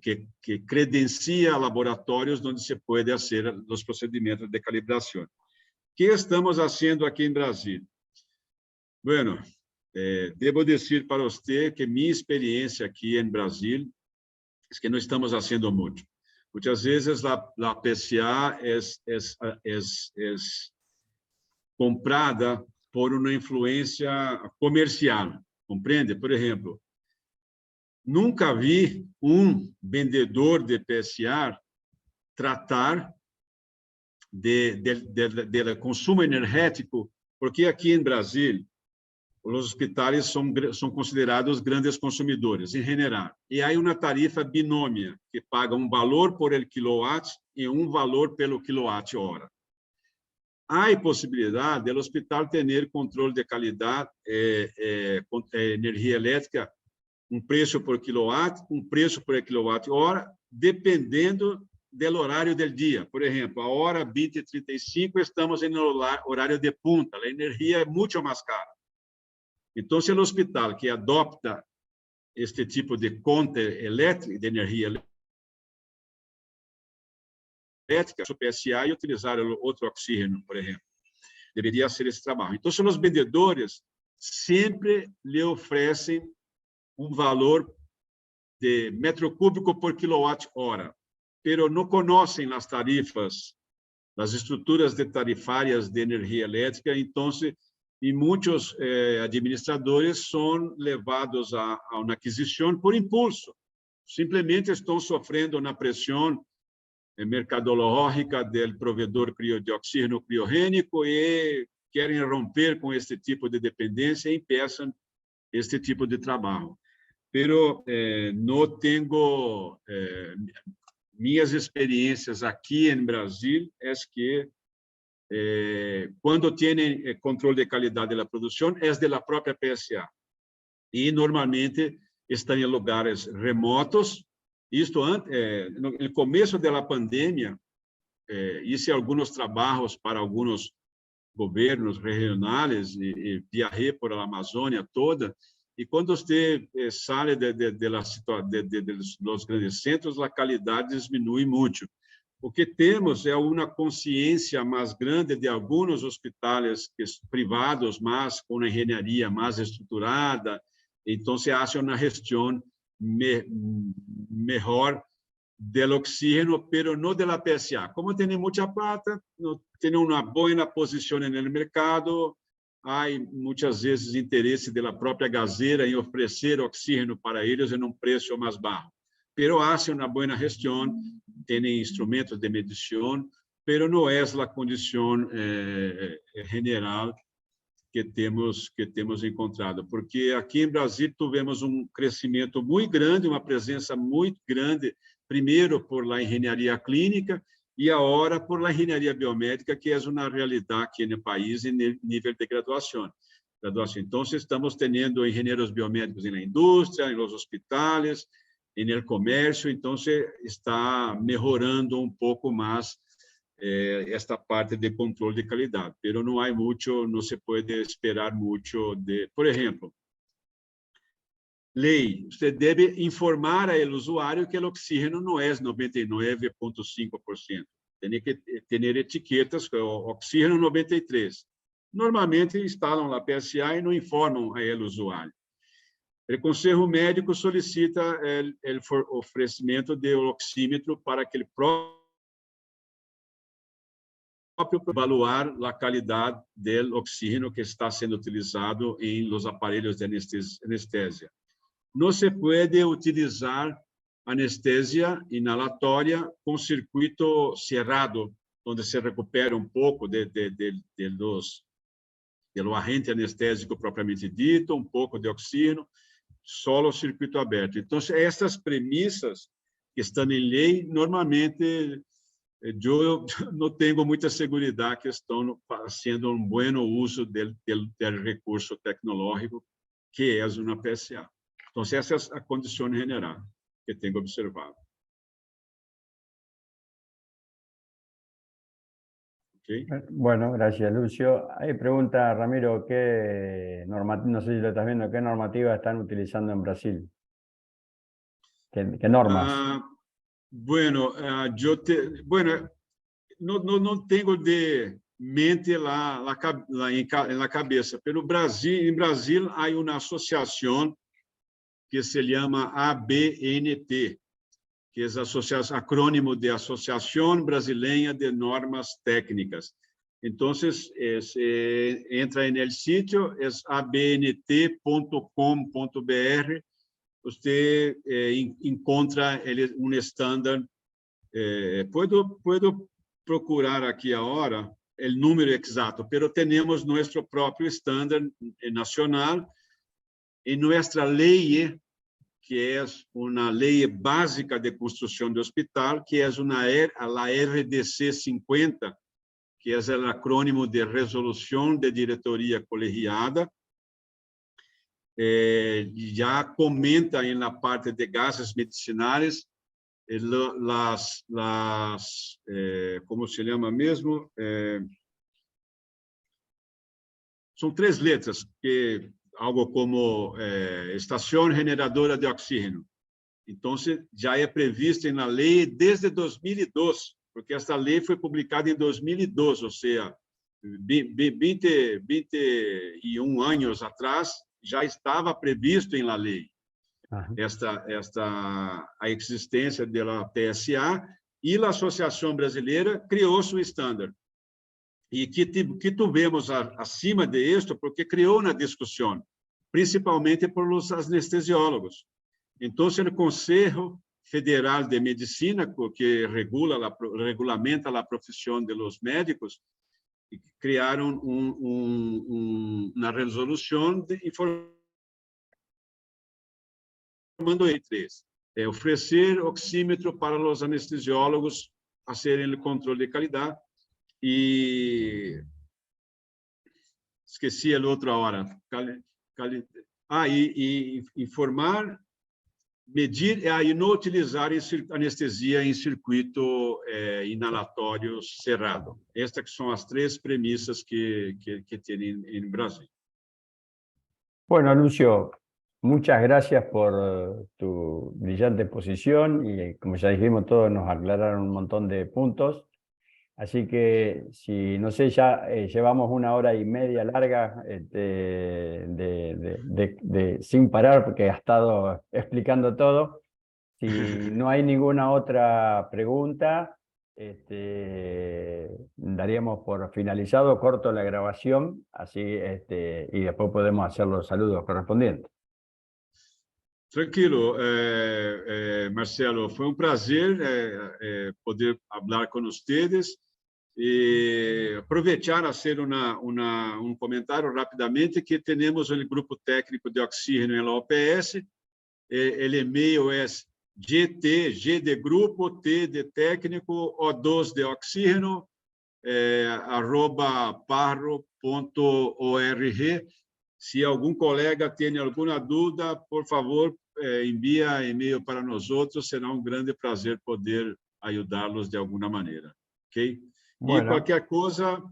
Speaker 2: credencia laboratórios onde se pode fazer os procedimentos de calibração. O que estamos fazendo aqui em Brasília? Bueno, devo dizer para você que minha experiência aqui em Brasília é que não estamos fazendo muito. Muitas vezes a PSA é comprada por uma influência comercial, compreende? Por exemplo, nunca vi um vendedor de PSA tratar de consumo energético, porque aqui em Brasília os hospitais são considerados grandes consumidores, em geral. E há uma tarifa binômia, que paga um valor por el quilowatt e um valor pelo quilowatt-hora. Há possibilidade do hospital ter controle de qualidade, energia elétrica, um preço por quilowatt, um preço por quilowatt-hora, dependendo do horário do dia. Por exemplo, a hora 20:35 estamos no horário de punta, a energia é muito mais cara. Então, se o hospital que adopta este tipo de conta elétrica, de energia elétrica, o PSA, e utilizar outro oxígeno, por exemplo, deveria ser esse trabalho. Então, os vendedores sempre lhe oferecem um valor de metro cúbico por quilowatt-hora, pero não conhecem as tarifas, as estruturas tarifárias de energia elétrica. Então, e muitos administradores são levados a uma aquisição por impulso. Simplesmente estão sofrendo na pressão mercadológica do provedor de oxígeno criogênico e querem romper com este tipo de dependência e empeçam este tipo de trabalho. Pero não tenho minhas experiências aqui em Brasil é que quando têm controle de qualidade da produção é da própria PSA e normalmente estão em lugares remotos. Isto no começo da pandemia hice alguns trabalhos para alguns governos regionais e viajei por a Amazônia toda. E quando você sai dos grandes centros, a qualidade diminui muito. O que temos é uma consciência mais grande de alguns hospitais privados, mas com engenharia mais estruturada. Então, se acha uma gestão melhor do oxígeno, pero não da PSA. Como tem muita plata, tem uma boa posição no mercado, há muitas vezes interesse da própria gaseira em oferecer oxígeno para eles em um preço mais baixo. Pero hacen uma boa gestão, têm instrumentos de medição, pero não é a condição general que temos encontrado, porque aqui em Brasil tivemos um crescimento muito grande, uma presença muito grande, primeiro por la engenharia clínica e agora por la engenharia biomédica, que é uma realidade aqui no país em nível de graduação. Então, estamos tendo engenheiros biomédicos na indústria, nos hospitais, no comércio. Então, está melhorando um pouco mais esta parte de controle de qualidade, pero não há muito, não se pode esperar muito de, por exemplo, lei, você deve informar ao usuário que o oxígeno não é 99,5%, tem que ter etiquetas, oxígeno 93%. Normalmente instalam a PSA e não informam ao usuário. O Conselho Médico solicita o oferecimento de oxímetro para que ele próprio evaluar a qualidade do oxígeno que está sendo utilizado em los aparelhos de anestesia. Não se pode utilizar anestesia inalatória com circuito cerrado, onde se recupera um pouco do agente anestésico propriamente dito, um pouco de oxígeno, só o circuito aberto. Então, essas premissas que estão em lei, normalmente eu não tenho muita segurança que estão fazendo um bom uso do recurso tecnológico que é uma PSA. Então, essa é a condição general que tenho observado. Okay.
Speaker 1: Bueno, gracias, Lucio. Ahí pregunta Ramiro, ¿qué normativa, no sé si lo estás viendo, qué normativa están utilizando en Brasil? ¿Qué normas?
Speaker 2: Bueno, não tenho de mente lá na cabeça. Pelo Brasil, em Brasil há uma associação que se chama ABNT, que é o acrônimo de Associação Brasileira de Normas Técnicas. Então, entra no sítio, é abnt.com.br, você encontra um estándar. Puedo procurar aqui agora o número exato, pero temos nosso próprio estándar nacional e nossa lei, que é uma lei básica de construção de hospital, que é a RDC 50, que é o acrônimo de Resolução de Diretoria Colegiada. Já comenta na parte de gases medicinais ¿cómo se llama mesmo? Son 3 letras, que algo como estação generadora de oxígeno. Então, já é previsto na lei desde 2012, porque esta lei foi publicada em 2012, ou seja, 21 anos atrás, já estava previsto na lei a existência da PSA, e a Associação Brasileira criou seu estándar. E que tivemos acima disso, porque criou uma discussão, principalmente por os anestesiólogos. Então, o Conselho Federal de Medicina, que regulamenta a profissão dos médicos, criaram uma resolução informando oferecer oxímetro para os anestesiólogos a serem o controle de qualidade. E esqueci a outra hora. E informar, medir e não utilizar anestesia em circuito inalatório cerrado. Estas são as 3 premissas que tem no Brasil.
Speaker 1: Bueno, Lucio, muchas gracias por tu brillante exposición y, como ya dijimos, todos nos aclararon un montón de puntos. Así que, si no sé, ya llevamos 1 hora y media larga sin parar, porque ha estado explicando todo. Si no hay ninguna otra pregunta, daríamos por finalizado, corto la grabación, así, y después podemos hacer los saludos correspondientes.
Speaker 2: Tranquilo, Marcelo, foi prazer poder falar com vocês. E aproveitar a ser comentário rapidamente, que temos o grupo técnico de oxígeno na OPS. O e-mail é GT, G de grupo, T de técnico, O2 de oxígeno, @parro.org. Se algum colega tem alguma dúvida, por favor, envia e-mail para nós outros. Será grande prazer poder ajudá-los de alguma maneira. Ok?
Speaker 1: Bueno.
Speaker 2: E qualquer coisa,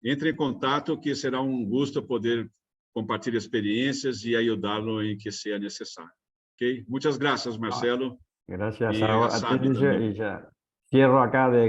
Speaker 2: entre em contato, que será gosto poder compartilhar experiências e ajudá-lo em que seja necessário. Ok? Muitas graças, Marcelo.
Speaker 1: Gracias a ti, y ya cierro acá de